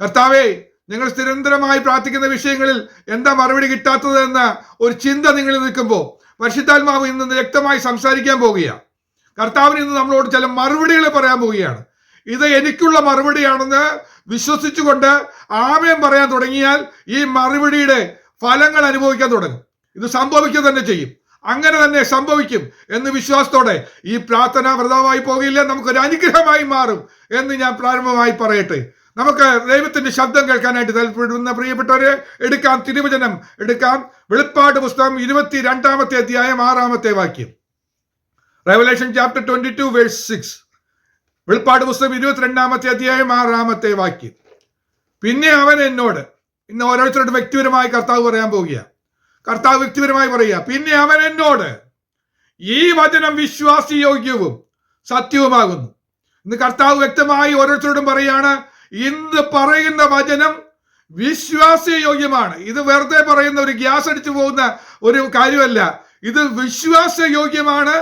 കർത്താവേ, നിങ്ങൾ നിരന്തരമായി പ്രാർത്ഥിക്കുന്ന വിഷയങ്ങളിൽ എന്താ മറുപടി കിട്ടാത്തത് എന്ന ഒരു ചിന്ത നിങ്ങളിൽ നിൽക്കുമ്പോൾ പരിശുദ്ധാത്മാവ് ഇന്ന് വ്യക്തമായി സംസാരിക്കാൻ പോവുകയാണ്. കർത്താവിന് ഇന്ന് നമ്മളോട് ചില മറുപടികൾ പറയാൻ പോവുകയാണ്. ഇത് എനിക്കുള്ള മറുപടിയാണെന്ന് വിശ്വസിച്ചുകൊണ്ട് ആമേൻ പറയാൻ തുടങ്ങിയാൽ ഈ മറുപടിയുടെ ഫലങ്ങൾ അനുഭവിക്കാൻ തുടങ്ങും. ഇത് സംഭവിക്കുക തന്നെ ചെയ്യും. അങ്ങനെ തന്നെ സംഭവിക്കും എന്ന് വിശ്വാസത്തോടെ ഈ പ്രാർത്ഥന വ്രതമായി പോകില്ല, നമുക്കൊരു അനുഗ്രഹമായി മാറും എന്ന് ഞാൻ പ്രാരംഭമായി പറയട്ടെ. നമുക്ക് ദൈവത്തിന്റെ ശബ്ദം കേൾക്കാനായിട്ട് താല്പര്യപ്പെടുന്ന പ്രിയപ്പെട്ടവരെ എടുക്കാം, തിരുവചനം എടുക്കാം. വെളിപ്പാട് പുസ്തകം 22-ാമത്തെ അധ്യായം 6-ാമത്തെ വാക്യം. Revelation chapter 22 verse 6. വെളിപ്പാട് പുസ്തകം 22-ാമത്തെ അധ്യായം 6-ാമത്തെ വാക്യം. പിന്നെ അവൻ എന്നോട്, ഇന്ന് ഓരോരുത്തരുടെ വ്യക്തിപരമായി കർത്താവ് പറയാൻ പോവുകയാണ്. കർത്താവ് വ്യക്തിപരമായി പറയുക, പിന്നെ അവൻ എന്നോട്, ഈ വചനം വിശ്വാസയോഗ്യവും സത്യവുമാകുന്നു. ഇന്ന് കർത്താവ് വ്യക്തമായി ഓരോരുത്തരോടും പറയാണ്, ഇന്ന് പറയുന്ന വചനം വിശ്വാസയോഗ്യമാണ്. ഇത് വെറുതെ പറയുന്ന ഒരു ഗ്യാസ് അടിച്ചു പോകുന്ന ഒരു കാര്യമല്ല. ഇത് വിശ്വാസയോഗ്യമാണ്,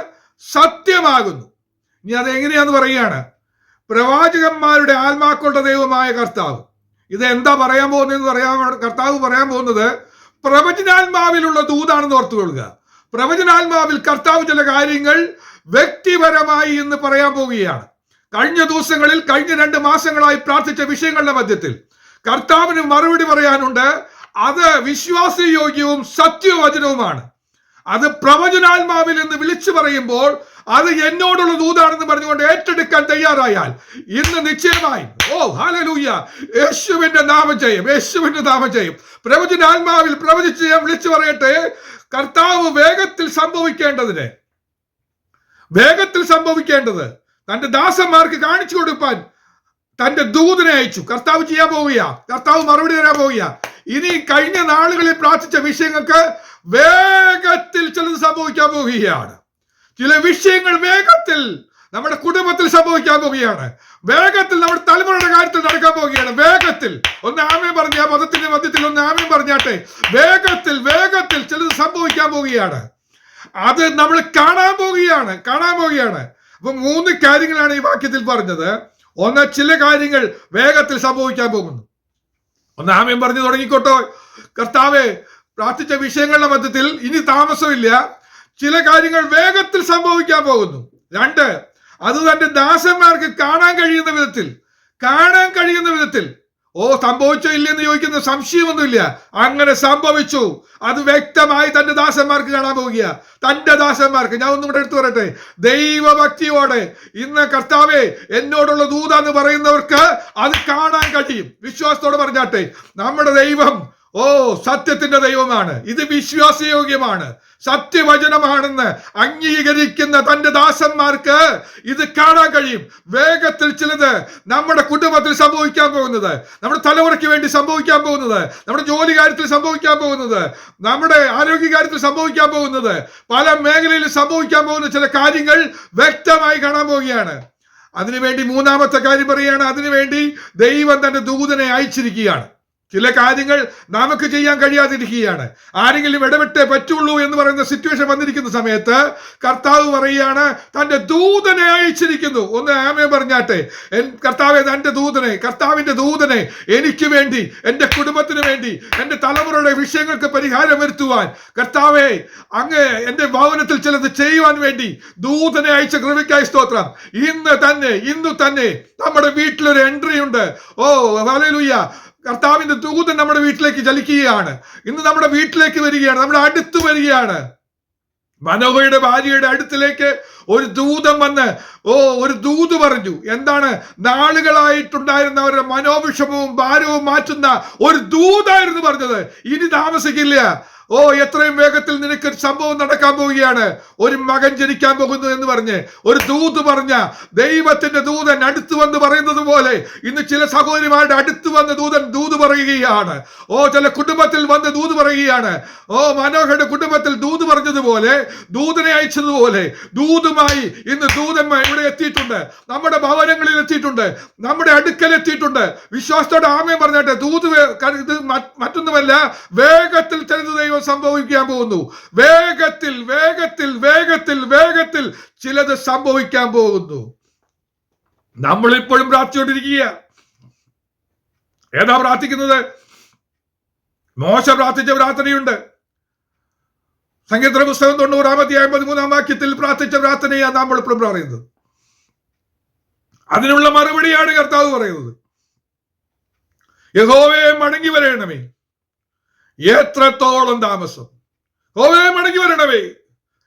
സത്യമാകുന്നു. ഇനി അതെങ്ങനെയാന്ന് പറയുകയാണ്, പ്രവാചകന്മാരുടെ ആത്മാക്കളുടെ ദൈവമായ കർത്താവ് ഇത് എന്താ പറയാൻ പോകുന്നതെന്ന് കർത്താവ് പറയാൻ പോകുന്നത് പ്രവചനാത്മാവിലുള്ള ദൂതാണെന്ന് ഓർത്തുകൊള്ളുക. പ്രവചനാത്മാവിൽ കർത്താവ് ചില കാര്യങ്ങൾ വ്യക്തിപരമായി ഇന്ന് പറയാൻ പോവുകയാണ്. കഴിഞ്ഞ ദിവസങ്ങളിൽ, കഴിഞ്ഞ 2 മാസങ്ങളായി പ്രാർത്ഥിച്ച വിഷയങ്ങളുടെ മധ്യത്തിൽ കർത്താവിന് മറുപടി പറയാനുണ്ട്. അത് വിശ്വാസയോഗ്യവും സത്യവചനവുമാണ്. അത് പ്രവചനാത്മാവിൽ എന്ന് വിളിച്ചു പറയുമ്പോൾ അത് എന്നോടുള്ള ദൂതാണെന്ന് പറഞ്ഞുകൊണ്ട് ഏറ്റെടുക്കാൻ തയ്യാറായാൽ ഇന്ന് നിശ്ചയമായും, ഓ ഹല്ലേലൂയ, യേശുവിന്റെ നാമം ചെയ്യും, യേശുവിന്റെ നാമം ചെയ്യും. പ്രവചനാത്മാവിൽ പ്രവചിച്ച് ഞാൻ വിളിച്ചു പറയട്ടെ, കർത്താവ് വേഗത്തിൽ സംഭവിക്കേണ്ടത് തന്റെ ദാസന്മാർക്ക് കാണിച്ചു കൊടുക്കാൻ തന്റെ ദൂതനെ അയച്ചു. കർത്താവ് ചെയ്യാൻ പോവുക, കർത്താവ് മറുപടി തരാൻ പോവുക. ഇനി കഴിഞ്ഞ നാളുകളിൽ പ്രാർത്ഥിച്ച വിഷയങ്ങൾക്ക് വേഗത്തിൽ ചിലത് സംഭവിക്കാൻ പോവുകയാണ്. ചില വിഷയങ്ങൾ വേഗത്തിൽ നമ്മുടെ കുടുംബത്തിൽ സംഭവിക്കാൻ പോവുകയാണ്. വേഗത്തിൽ നമ്മുടെ തലമുറയുടെ കാര്യത്തിൽ നടക്കാൻ പോവുകയാണ്. വേഗത്തിൽ ഒന്ന് ആമേൻ പറഞ്ഞ, മതത്തിന്റെ മധ്യത്തിൽ ഒന്ന് ആമേൻ പറഞ്ഞാട്ടെ. വേഗത്തിൽ ചിലത് സംഭവിക്കാൻ പോവുകയാണ്. അത് നമ്മൾ കാണാൻ പോവുകയാണ്. അപ്പൊ 3 കാര്യങ്ങളാണ് ഈ വാക്യത്തിൽ പറഞ്ഞത്. ഒന്ന്, ചില കാര്യങ്ങൾ വേഗത്തിൽ സംഭവിക്കാൻ പോകുന്നു. ഒന്ന് ആമേൻ പറഞ്ഞു തുടങ്ങിക്കോട്ടോ. കർത്താവെ, പ്രാർത്ഥിച്ച വിഷയങ്ങളുടെ മധ്യത്തിൽ ഇനി താമസമില്ല, ചില കാര്യങ്ങൾ വേഗത്തിൽ സംഭവിക്കാൻ പോകുന്നു. 2, അത് തന്റെ ദാസന്മാർക്ക് കാണാൻ കഴിയുന്ന വിധത്തിൽ. സംഭവിച്ചോ ഇല്ലെന്ന് ചോദിക്കുന്ന സംശയമൊന്നുമില്ല. അങ്ങനെ സംഭവിച്ചു. അത് വ്യക്തമായി തന്റെ ദാസന്മാർക്ക് കാണാൻ പോവുക. തന്റെ ദാസന്മാർക്ക്, ഞാൻ ഒന്നും കൂടെ എടുത്തു പറയട്ടെ, ദൈവഭക്തിയോടെ ഇന്ന് കർത്താവെ എന്നോടുള്ള ദൂതാന്ന് പറയുന്നവർക്ക് അത് കാണാൻ കഴിയും. വിശ്വാസത്തോടെ പറഞ്ഞാട്ടെ, നമ്മുടെ ദൈവം സത്യത്തിന്റെ ദൈവമാണ്. ഇത് വിശ്വാസയോഗ്യമാണ്, സത്യവചനമാണെന്ന് അംഗീകരിക്കുന്ന തന്റെ ദാസന്മാർക്ക് ഇത് കാണാൻ കഴിയും. വേഗത്തിൽ ചിലത് നമ്മുടെ കുടുംബത്തിൽ സംഭവിക്കാൻ പോകുന്നത്, നമ്മുടെ തലമുറയ്ക്ക് വേണ്ടി സംഭവിക്കാൻ പോകുന്നത്, നമ്മുടെ ജോലി കാര്യത്തിൽ സംഭവിക്കാൻ പോകുന്നത്, നമ്മുടെ ആരോഗ്യ കാര്യത്തിൽ സംഭവിക്കാൻ പോകുന്നത്, പല മേഖലയിൽ സംഭവിക്കാൻ പോകുന്ന ചില കാര്യങ്ങൾ വ്യക്തമായി കാണാൻ പോവുകയാണ്. അതിനുവേണ്ടി 3-ാമത്തെ കാര്യം പറയുകയാണ്, അതിനുവേണ്ടി ദൈവം തന്റെ ദൂതനെ അയച്ചിരിക്കുകയാണ്. ചില കാര്യങ്ങൾ നമുക്ക് ചെയ്യാൻ കഴിയാതിരിക്കുകയാണ്. ആരെങ്കിലും ഇടപെട്ടേ പറ്റുള്ളൂ എന്ന് പറയുന്ന സിറ്റുവേഷൻ വന്നിരിക്കുന്ന സമയത്ത് കർത്താവ് പറയുകയാണ്, തന്റെ ദൂതനെ അയച്ചിരിക്കുന്നു. ഒന്ന് ആമേൻ പറഞ്ഞാട്ടെ. കർത്താവെ, കർത്താവിന്റെ ദൂതനെ എനിക്ക് വേണ്ടി, എന്റെ കുടുംബത്തിന് വേണ്ടി, എന്റെ തലമുറയുടെ വിഷയങ്ങൾക്ക് പരിഹാരം വരുത്തുവാൻ, കർത്താവെ അങ്ങ് എന്റെ ഭവനത്തിൽ ചിലത് ചെയ്യുവാൻ വേണ്ടി ദൂതനെ അയച്ച കൃപയ്ക്കായി സ്തോത്രം. ഇന്ന് തന്നെ നമ്മുടെ വീട്ടിലൊരു എൻട്രി ഉണ്ട്. ഹല്ലേലൂയ. കർത്താവിന്റെ ദൂതൻ നമ്മുടെ വീട്ടിലേക്ക് ചലിക്കുകയാണ്. ഇന്ന് നമ്മുടെ വീട്ടിലേക്ക് വരികയാണ്, നമ്മുടെ അടുത്ത് വരികയാണ്. മനോഹയുടെ ഭാര്യയുടെ അടുത്തിലേക്ക് ഒരു ദൂതൻ വന്ന് ഒരു ദൂത് പറഞ്ഞു. എന്താണ്? നാളുകളായിട്ടുണ്ടായിരുന്ന അവരുടെ മനോവിഷമവും ഭാരവും മാറ്റുന്ന ഒരു ദൂതായിരുന്നു പറഞ്ഞത്. ഇനി താമസിക്കില്ല. എത്രയും വേഗത്തിൽ നിനക്ക് സംഭവം നടക്കാൻ പോവുകയാണ്. ഒരു മകൻ ജനിക്കാൻ പോകുന്നു എന്ന് പറഞ്ഞ് ഒരു ദൂത് പറഞ്ഞ ദൈവത്തിന്റെ ദൂതൻ അടുത്ത് വന്ന് പറയുന്നത് പോലെ ഇന്ന് ചില സഹോദരിമാരുടെ അടുത്ത് വന്ന് ദൂത് പറയുകയാണ്. ചില കുടുംബത്തിൽ വന്ന് ദൂത് പറയുകയാണ്. മനോഹരുടെ കുടുംബത്തിൽ ദൂത് പറഞ്ഞതുപോലെ, ദൂതനെ അയച്ചതുപോലെ ദൂതുമായി ഇന്ന് ദൂതന്മാർ ഇവിടെ എത്തിയിട്ടുണ്ട്, നമ്മുടെ ഭവനങ്ങളിൽ എത്തിയിട്ടുണ്ട്, നമ്മുടെ അടുക്കൽ എത്തിയിട്ടുണ്ട്. വിശ്വാസത്തോടെ ആമേൻ പറഞ്ഞാട്ടെ. ദൂത് ഇത് മറ്റൊന്നുമല്ല, വേഗത്തിൽ ചിലത് ദൈവം സംഭവിക്കാൻ പോകുന്നു. വേഗത്തിൽ ചിലത് സംഭവിക്കാൻ പോകുന്നു. നമ്മളിപ്പോഴും പ്രാർത്ഥിച്ചുകൊണ്ടിരിക്കുക. ഏതാ പ്രാർത്ഥിക്കുന്നത്? മോശ പ്രാർത്ഥിച്ച പ്രാർത്ഥനയുണ്ട്. സങ്കീർത്തന പുസ്തകം 90-13 വാക്യത്തിൽ പ്രാർത്ഥിച്ച പ്രാർത്ഥനയാണ് നമ്മൾ ഇപ്പോഴും പറയുന്നത്. അതിനുള്ള മറുപടിയാണ് കർത്താവ് പറയുന്നത്. യഹോവേ മടങ്ങി വരണമേ, എത്രത്തോളം താമസം? യഹോവേ മടങ്ങി വരണമേ,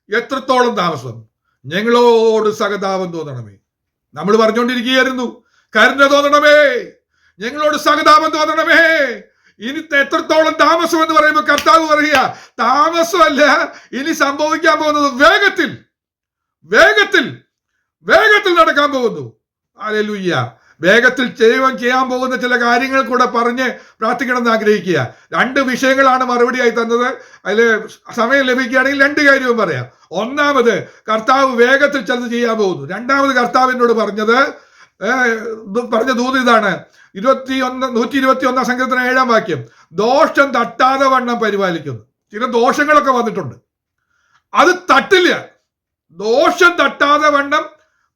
എത്രത്തോളം താമസം? ഞങ്ങളോട് സഹതാപം തോന്നണമേ. നമ്മൾ പറഞ്ഞുകൊണ്ടിരിക്കുകയായിരുന്നു, കരുണ തോന്നണമേ, ഞങ്ങളോട് സഹതാപം തോന്നണമേ. ഇനി എത്രത്തോളം താമസം എന്ന് പറയുമ്പോൾ കർത്താവ് പറയുക, താമസമല്ല, ഇനി സംഭവിക്കാൻ പോകുന്നത് വേഗത്തിൽ വേഗത്തിൽ വേഗത്തിൽ നടക്കാൻ പോകുന്നു. ഹല്ലേലൂയ. വേഗത്തിൽ ചെയ്യാൻ പോകുന്ന ചില കാര്യങ്ങൾ കൂടെ പറഞ്ഞ് പ്രാർത്ഥിക്കണം എന്ന് ആഗ്രഹിക്കുക. 2 വിഷയങ്ങളാണ് മറുപടിയായി തന്നത്. അതിൽ സമയം ലഭിക്കുകയാണെങ്കിൽ 2 കാര്യവും പറയാം. ഒന്നാമത്, കർത്താവ് വേഗത്തിൽ ചിലത് ചെയ്യാൻ പോകുന്നു. രണ്ടാമത്, കർത്താവിനോട് പറഞ്ഞ ദൂത് ഇതാണ്. 121 സങ്കീർത്തനം 7 വാക്യം, ദോഷം തട്ടാതെ വണ്ണം പരിപാലിക്കുന്നു. ചില ദോഷങ്ങളൊക്കെ വന്നിട്ടുണ്ട്, അത് തട്ടില്ല. ദോഷം തട്ടാതെ വണ്ണം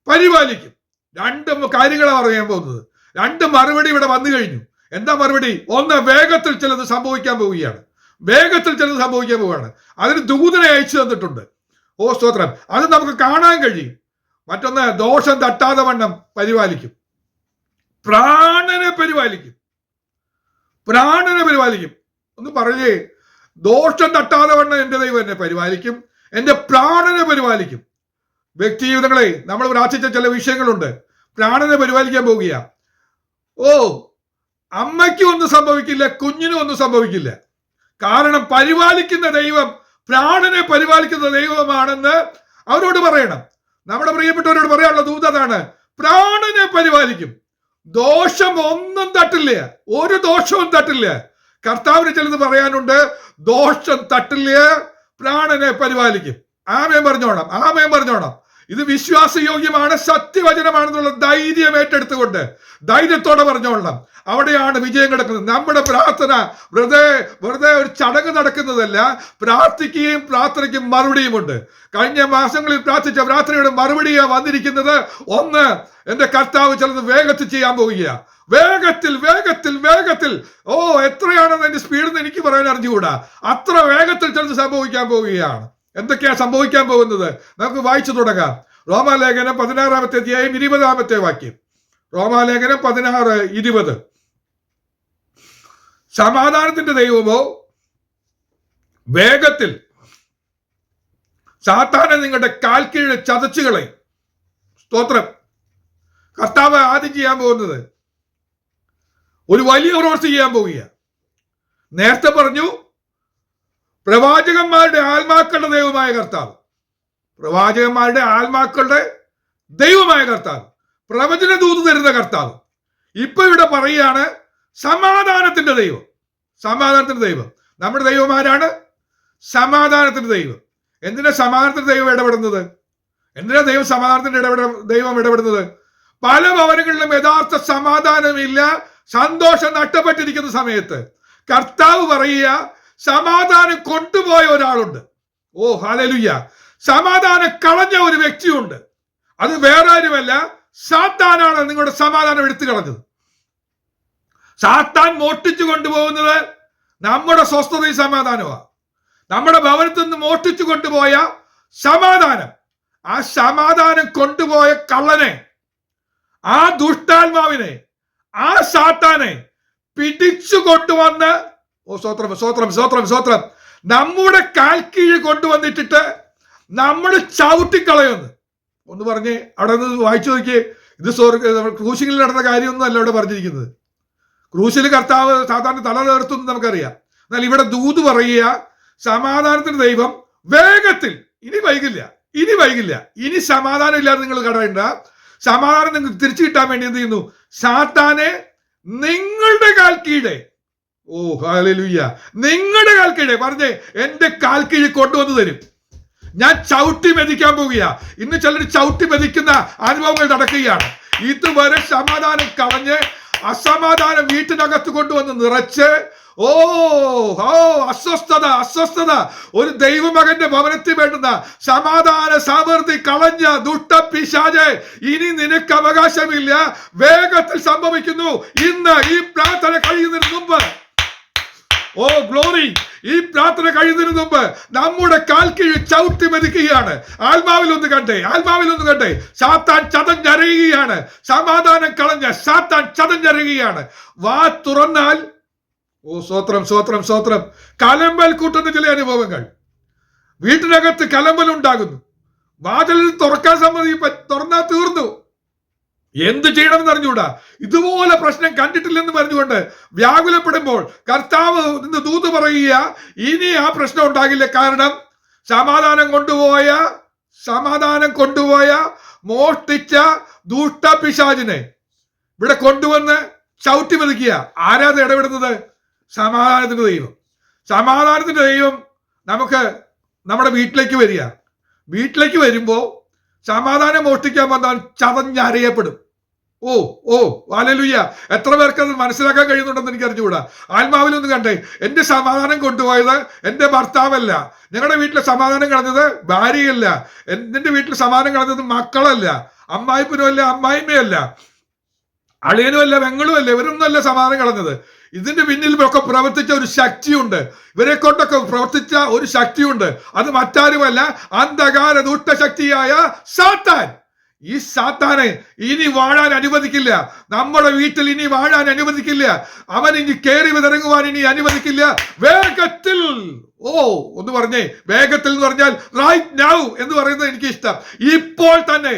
പരിപാലിക്കും. 2 കാര്യങ്ങളാണ് പറയാൻ പോകുന്നത്. 2 മറുപടി ഇവിടെ വന്നു കഴിഞ്ഞു. എന്താ മറുപടി? ഒന്ന്, വേഗത്തിൽ ചിലത് സംഭവിക്കാൻ പോവുകയാണ്. വേഗത്തിൽ ചിലത് സംഭവിക്കാൻ പോവുകയാണ്. അതിന് ദൂതനെ അയച്ചു തന്നിട്ടുണ്ട്. ഓ സ്തോത്രം. അത് നമുക്ക് കാണാൻ കഴിയും. മറ്റൊന്ന്, ദോഷം തട്ടാതെ വണ്ണം പരിപാലിക്കും. പ്രാണനെ പരിപാലിക്കും. പ്രാണനെ പരിപാലിക്കും. ഒന്ന് പറയേ, ദോഷം തട്ടാതെ വണ്ണം എന്റെ ദൈവം എന്നെ പരിപാലിക്കും, എന്റെ പ്രാണനെ പരിപാലിക്കും. വ്യക്തി ജീവിതങ്ങളെ നമ്മൾ പ്രാർത്ഥിച്ച ചില വിഷയങ്ങളുണ്ട്. പ്രാണനെ പരിപാലിക്കാൻ പോകുക. ഓ, അമ്മയ്ക്കും ഒന്നും സംഭവിക്കില്ല, കുഞ്ഞിനും ഒന്നും സംഭവിക്കില്ല. കാരണം പരിപാലിക്കുന്ന ദൈവം, പ്രാണനെ പരിപാലിക്കുന്ന ദൈവമാണെന്ന് അവരോട് പറയണം. നമ്മുടെ പ്രിയപ്പെട്ടവരോട് പറയാനുള്ള ദൂത് അതാണ്. പ്രാണനെ പരിപാലിക്കും. ദോഷം ഒന്നും തട്ടില്ല, ഒരു ദോഷവും തട്ടില്ല. കർത്താവിന് ചിലത് പറയാനുണ്ട്. ദോഷം തട്ടില്ല, പ്രാണനെ പരിപാലിക്കും. ആമേൻ പറഞ്ഞോണം, ആമേൻ പറഞ്ഞോണം. ഇത് വിശ്വാസയോഗ്യമാണ്, സത്യവചനമാണെന്നുള്ള ധൈര്യം ഏറ്റെടുത്തുകൊണ്ട് ധൈര്യത്തോടെ പറഞ്ഞോളണം. അവിടെയാണ് വിജയം കിടക്കുന്നത്. നമ്മുടെ പ്രാർത്ഥന വെറുതെ ഒരു ചടങ്ങ് നടക്കുന്നതല്ല. പ്രാർത്ഥിക്കുകയും പ്രാർത്ഥനയ്ക്കും മറുപടിയുമുണ്ട്. കഴിഞ്ഞ മാസങ്ങളിൽ പ്രാർത്ഥിച്ച പ്രാർത്ഥനയുടെ മറുപടിയാണ് വന്നിരിക്കുന്നത്. ഒന്ന്, എന്റെ കർത്താവ് ചിലത് വേഗത്തിൽ ചെയ്യാൻ പോവുക. വേഗത്തിൽ വേഗത്തിൽ വേഗത്തിൽ. ഓ, എത്രയാണെന്ന് എന്റെ സ്പീഡെന്ന് എനിക്ക് പറയാൻ അറിഞ്ഞുകൂടാ. അത്ര വേഗത്തിൽ ചിലത് സംഭവിക്കാൻ പോവുകയാണ്. എന്തൊക്കെയാ സംഭവിക്കാൻ പോകുന്നത്? നമുക്ക് വായിച്ചു തുടങ്ങാം. റോമാലേഖനം 16-ാമത്തെ അധ്യായം 20-ാമത്തെ വാക്യം. റോമാലേഖനം 16:20. സമാധാനത്തിന്റെ ദൈവമോ വേഗത്തിൽ സാത്താനെ നിങ്ങളുടെ കാൽ കീഴ് ചതച്ചുകളെ. സ്തോത്രം. കർത്താവ് ആദ്യം ചെയ്യാൻ പോകുന്നത് ഒരു വലിയ പ്രവൃത്തി ചെയ്യാൻ പോവുക. നേരത്തെ പറഞ്ഞു, പ്രവാചകന്മാരുടെ ആത്മാക്കളുടെ ദൈവമായ കർത്താവ്, പ്രവാചകന്മാരുടെ ആത്മാക്കളുടെ ദൈവമായ കർത്താവ്, പ്രവചന ദൂത് തരുന്ന കർത്താവ്. ഇപ്പൊ ഇവിടെ പറയുകയാണ് സമാധാനത്തിന്റെ ദൈവം. സമാധാനത്തിന്റെ ദൈവം. നമ്മുടെ ദൈവമാരാണ്? സമാധാനത്തിന്റെ ദൈവം. എന്തിനാ സമാധാനത്തിന്റെ ദൈവം ഇടപെടുന്നത്? എന്തിനാ ദൈവം ഇടപെടുന്നത്? പല ഭവനങ്ങളിലും യഥാർത്ഥ സമാധാനമില്ല, സന്തോഷം നഷ്ടപ്പെട്ടിരിക്കുന്ന സമയത്ത് കർത്താവ് പറയുക, സമാധാനം കൊണ്ടുപോയ ഒരാളുണ്ട്. ഓ ഹല്ലേലൂയ. സമാധാനം കളഞ്ഞ ഒരു വ്യക്തിയുണ്ട്. അത് വേറെ ആരുമല്ല, സാത്താനാണ് നിങ്ങളുടെ സമാധാനം എടുത്തു കളഞ്ഞത്. സാത്താൻ മോഷ്ടിച്ചു കൊണ്ടുപോകുന്നത് നമ്മുടെ സ്വസ്ഥതയും സമാധാനമാണ്. നമ്മുടെ ഭവനത്തിൽ നിന്ന് മോഷ്ടിച്ചു കൊണ്ടുപോയ സമാധാനം, ആ സമാധാനം കൊണ്ടുപോയ കള്ളനെ, ആ ദുഷ്ടാത്മാവിനെ, ആ സാത്താനെ പിടിച്ചു കൊണ്ടുവന്ന്, ഓ സ്വത്രം സ്വത്രം സ്വത്രം സ്വത്രം, നമ്മുടെ കാൽ കീഴ് കൊണ്ടുവന്നിട്ടിട്ട് നമ്മൾ ചവിട്ടിക്കളയുന്നു. ഒന്ന് പറഞ്ഞ് അവിടെ നിന്ന് വായിച്ചു നോക്കിയേ. ഇത് ക്രൂശിൽ നടന്ന കാര്യമൊന്നും അല്ല ഇവിടെ പറഞ്ഞിരിക്കുന്നത്. ക്രൂശിൽ കർത്താവ് സാധാരണ തല തീർത്തെന്ന് നമുക്കറിയാം. എന്നാൽ ഇവിടെ ദൂത് പറയുക, സമാധാനത്തിന്റെ ദൈവം വേഗത്തിൽ, ഇനി വൈകില്ല, ഇനി സമാധാനം ഇല്ലാതെ നിങ്ങൾ കടയണ്ട. സമാധാനം നിങ്ങൾക്ക് തിരിച്ചു കിട്ടാൻ വേണ്ടി എന്ത് ചെയ്യുന്നു? സാത്താനെ നിങ്ങളുടെ കാൽ കീഴെ, ഓ ഹല്ലേലൂയ, നിങ്ങളുടെ കാൽ കീഴെ പറഞ്ഞേ, എന്റെ കാൽ കീഴ് കൊണ്ടുവന്ന് തരും. ഞാൻ ചവിട്ടി മെതിക്കാൻ പോവുക. ഇന്ന് ചിലർ ചവിട്ടി മെതിക്കുന്ന അനുഭവങ്ങൾ നടക്കുകയാണ്. ഇതുവരെ സമാധാനം കളഞ്ഞ് അസമാധാനം വീട്ടിനകത്ത് കൊണ്ടുവന്ന് നിറച്ച്, ഓ അസ്വസ്ഥത ഒരു ദൈവമകന്റെ ഭവനത്തിൽ വേണ്ടുന്ന സമാധാന സമൃദ്ധി കളഞ്ഞ ദുഷ്ടപിശാചേ, ഇനി നിനക്ക് അവകാശമില്ല. വേഗത്തിൽ സംഭവിക്കുന്നു. ഇന്ന് ഈ പ്രാർത്ഥന കഴിയുന്ന ഓ ഗ്ലോറി. ഈ പ്രാർത്ഥന കഴിയുന്നതിന് മുമ്പ് നമ്മുടെ കാൽ കീഴിൽ ചവിട്ടി മെതിക്കുകയാണ്. ആത്മാവിൽ ഒന്ന് കണ്ടേ. സാത്താൻ ചതഞ്ഞരയുകയാണ്. സമാധാനം കളഞ്ഞ സാത്താൻ ചതഞ്ഞരയുകയാണ്. വാ തുറന്നാൽ ഓ സ്വത്രം കലമ്പൽ കൂട്ടുന്ന ചില അനുഭവങ്ങൾ. വീട്ടിനകത്ത് കലമ്പൽ ഉണ്ടാകുന്നു. വാതിലിൽ തുറക്കാൻ തുറന്നാൽ തീർന്നു. എന്ത് ചെയ്യണമെന്ന് അറിഞ്ഞുകൂടാ. ഇതുപോലെ പ്രശ്നം കണ്ടിട്ടില്ലെന്ന് പറഞ്ഞുകൊണ്ട് വ്യാകുലപ്പെടുമ്പോൾ കർത്താവ് നിന്ന് ദൂത് പറയുക, ഇനി ആ പ്രശ്നം ഉണ്ടാകില്ല. കാരണം സമാധാനം കൊണ്ടുപോയ മോഷ്ടിച്ച ദുഷ്ട പിശാചിനെ ഇവിടെ കൊണ്ടുവന്ന് ചവിട്ടി മെതിക്കുക. ആരാത് ഇടപെടുന്നത്? സമാധാനത്തിന്റെ ദൈവം നമുക്ക് നമ്മുടെ വീട്ടിലേക്ക് വരിക. വീട്ടിലേക്ക് വരുമ്പോൾ സമാധാനം മോഷ്ടിക്കാൻ വന്നാൽ ചതഞ്ഞരയപ്പെടും. ഓ ഹല്ലേലൂയ. എത്ര പേർക്ക് അത് മനസ്സിലാക്കാൻ കഴിയുന്നുണ്ടെന്ന് എനിക്ക് അറിഞ്ഞുകൂടാ. ആത്മാവിലൊന്ന് കണ്ടേ. എന്റെ സമാധാനം കൊണ്ടുപോയത് എന്റെ ഭർത്താവല്ല. ഞങ്ങളുടെ വീട്ടിലെ സമാധാനം കളഞ്ഞത് ഭാര്യയല്ല. എന്റെ വീട്ടിൽ സമാധാനം കളഞ്ഞത് മക്കളല്ല, അമ്മായിപ്പനുമല്ല, അമ്മായിമ്മയല്ല, അളിയനുമല്ല, പെങ്ങളുമല്ല. ഇവരൊന്നുമല്ല സമാധാനം കളഞ്ഞത്. ഇതിന്റെ പിന്നിൽ ഒക്കെ പ്രവർത്തിച്ച ഒരു ശക്തിയുണ്ട്. ഇവരെ കൊണ്ടൊക്കെ പ്രവർത്തിച്ച ഒരു ശക്തിയുണ്ട്. അത് മറ്റാരുമല്ല, അന്ധകാര ദുഷ്ടശക്തിയായ സാത്താൻ. ഈ സാത്താനെ ഇനി വാഴാൻ അനുവദിക്കില്ല. നമ്മുടെ വീട്ടിൽ ഇനി വാഴാൻ അനുവദിക്കില്ല. അവൻ ഇനി കയറി വിതറങ്ങുവാൻ ഇനി അനുവദിക്കില്ല. വേഗത്തിൽ ഒന്ന് പറഞ്ഞേ. വേഗത്തിൽ എന്ന് പറഞ്ഞാൽ റൈറ്റ് നൗ എന്ന് പറയുന്നത് എനിക്ക് ഇഷ്ടം. ഇപ്പോൾ തന്നെ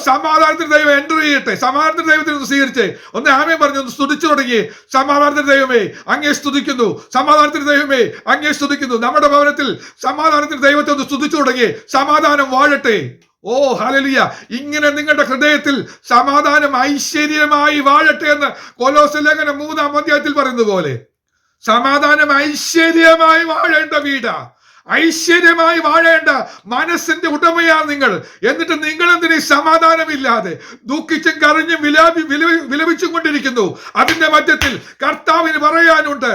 സമാധാനത്തിന്റെ ദൈവം എൻ്റർ ചെയ്യട്ടെ. സമാധാനത്തിന്റെ ദൈവത്തിന് ഒന്ന് സ്വീകരിച്ചേ. ഒന്ന് ആമേൻ പറഞ്ഞു, ഒന്ന് സ്തുതിച്ചു തുടങ്ങി. സമാധാനത്തിന്റെ ദൈവമേ അങ്ങേ സ്തുതിക്കുന്നു. സമാധാനത്തിന്റെ ദൈവമേ അങ്ങേ സ്തുതിക്കുന്നു. നമ്മുടെ ഭവനത്തിൽ സമാധാനത്തിന്റെ ദൈവത്തെ ഒന്ന് സ്തുതിച്ചു തുടങ്ങി. സമാധാനം വാഴട്ടെ. ഹല്ലേലൂയ. ഇങ്ങനെ നിങ്ങളുടെ ഹൃദയത്തിൽ സമാധാനം ഐശ്വര്യമായി വാഴട്ടെ എന്ന് കൊലോസ്യ ലേഖനം 3-ാം അധ്യായത്തിൽ പറയുന്നത് പോലെ സമാധാനം ഐശ്വര്യമായി വാഴേണ്ട വീടാ. ഐശ്വര്യമായി വാഴേണ്ട മനസ്സിന്റെ ഉടമയാണ് നിങ്ങൾ. എന്നിട്ട് നിങ്ങൾ എന്തിനീ സമാധാനമില്ലാതെ ദുഃഖിച്ചും കരഞ്ഞും വിലപിച്ചും കൊണ്ടിരിക്കുന്നു? അതിന്റെ മധ്യത്തിൽ കർത്താവിന് പറയാനുണ്ട്,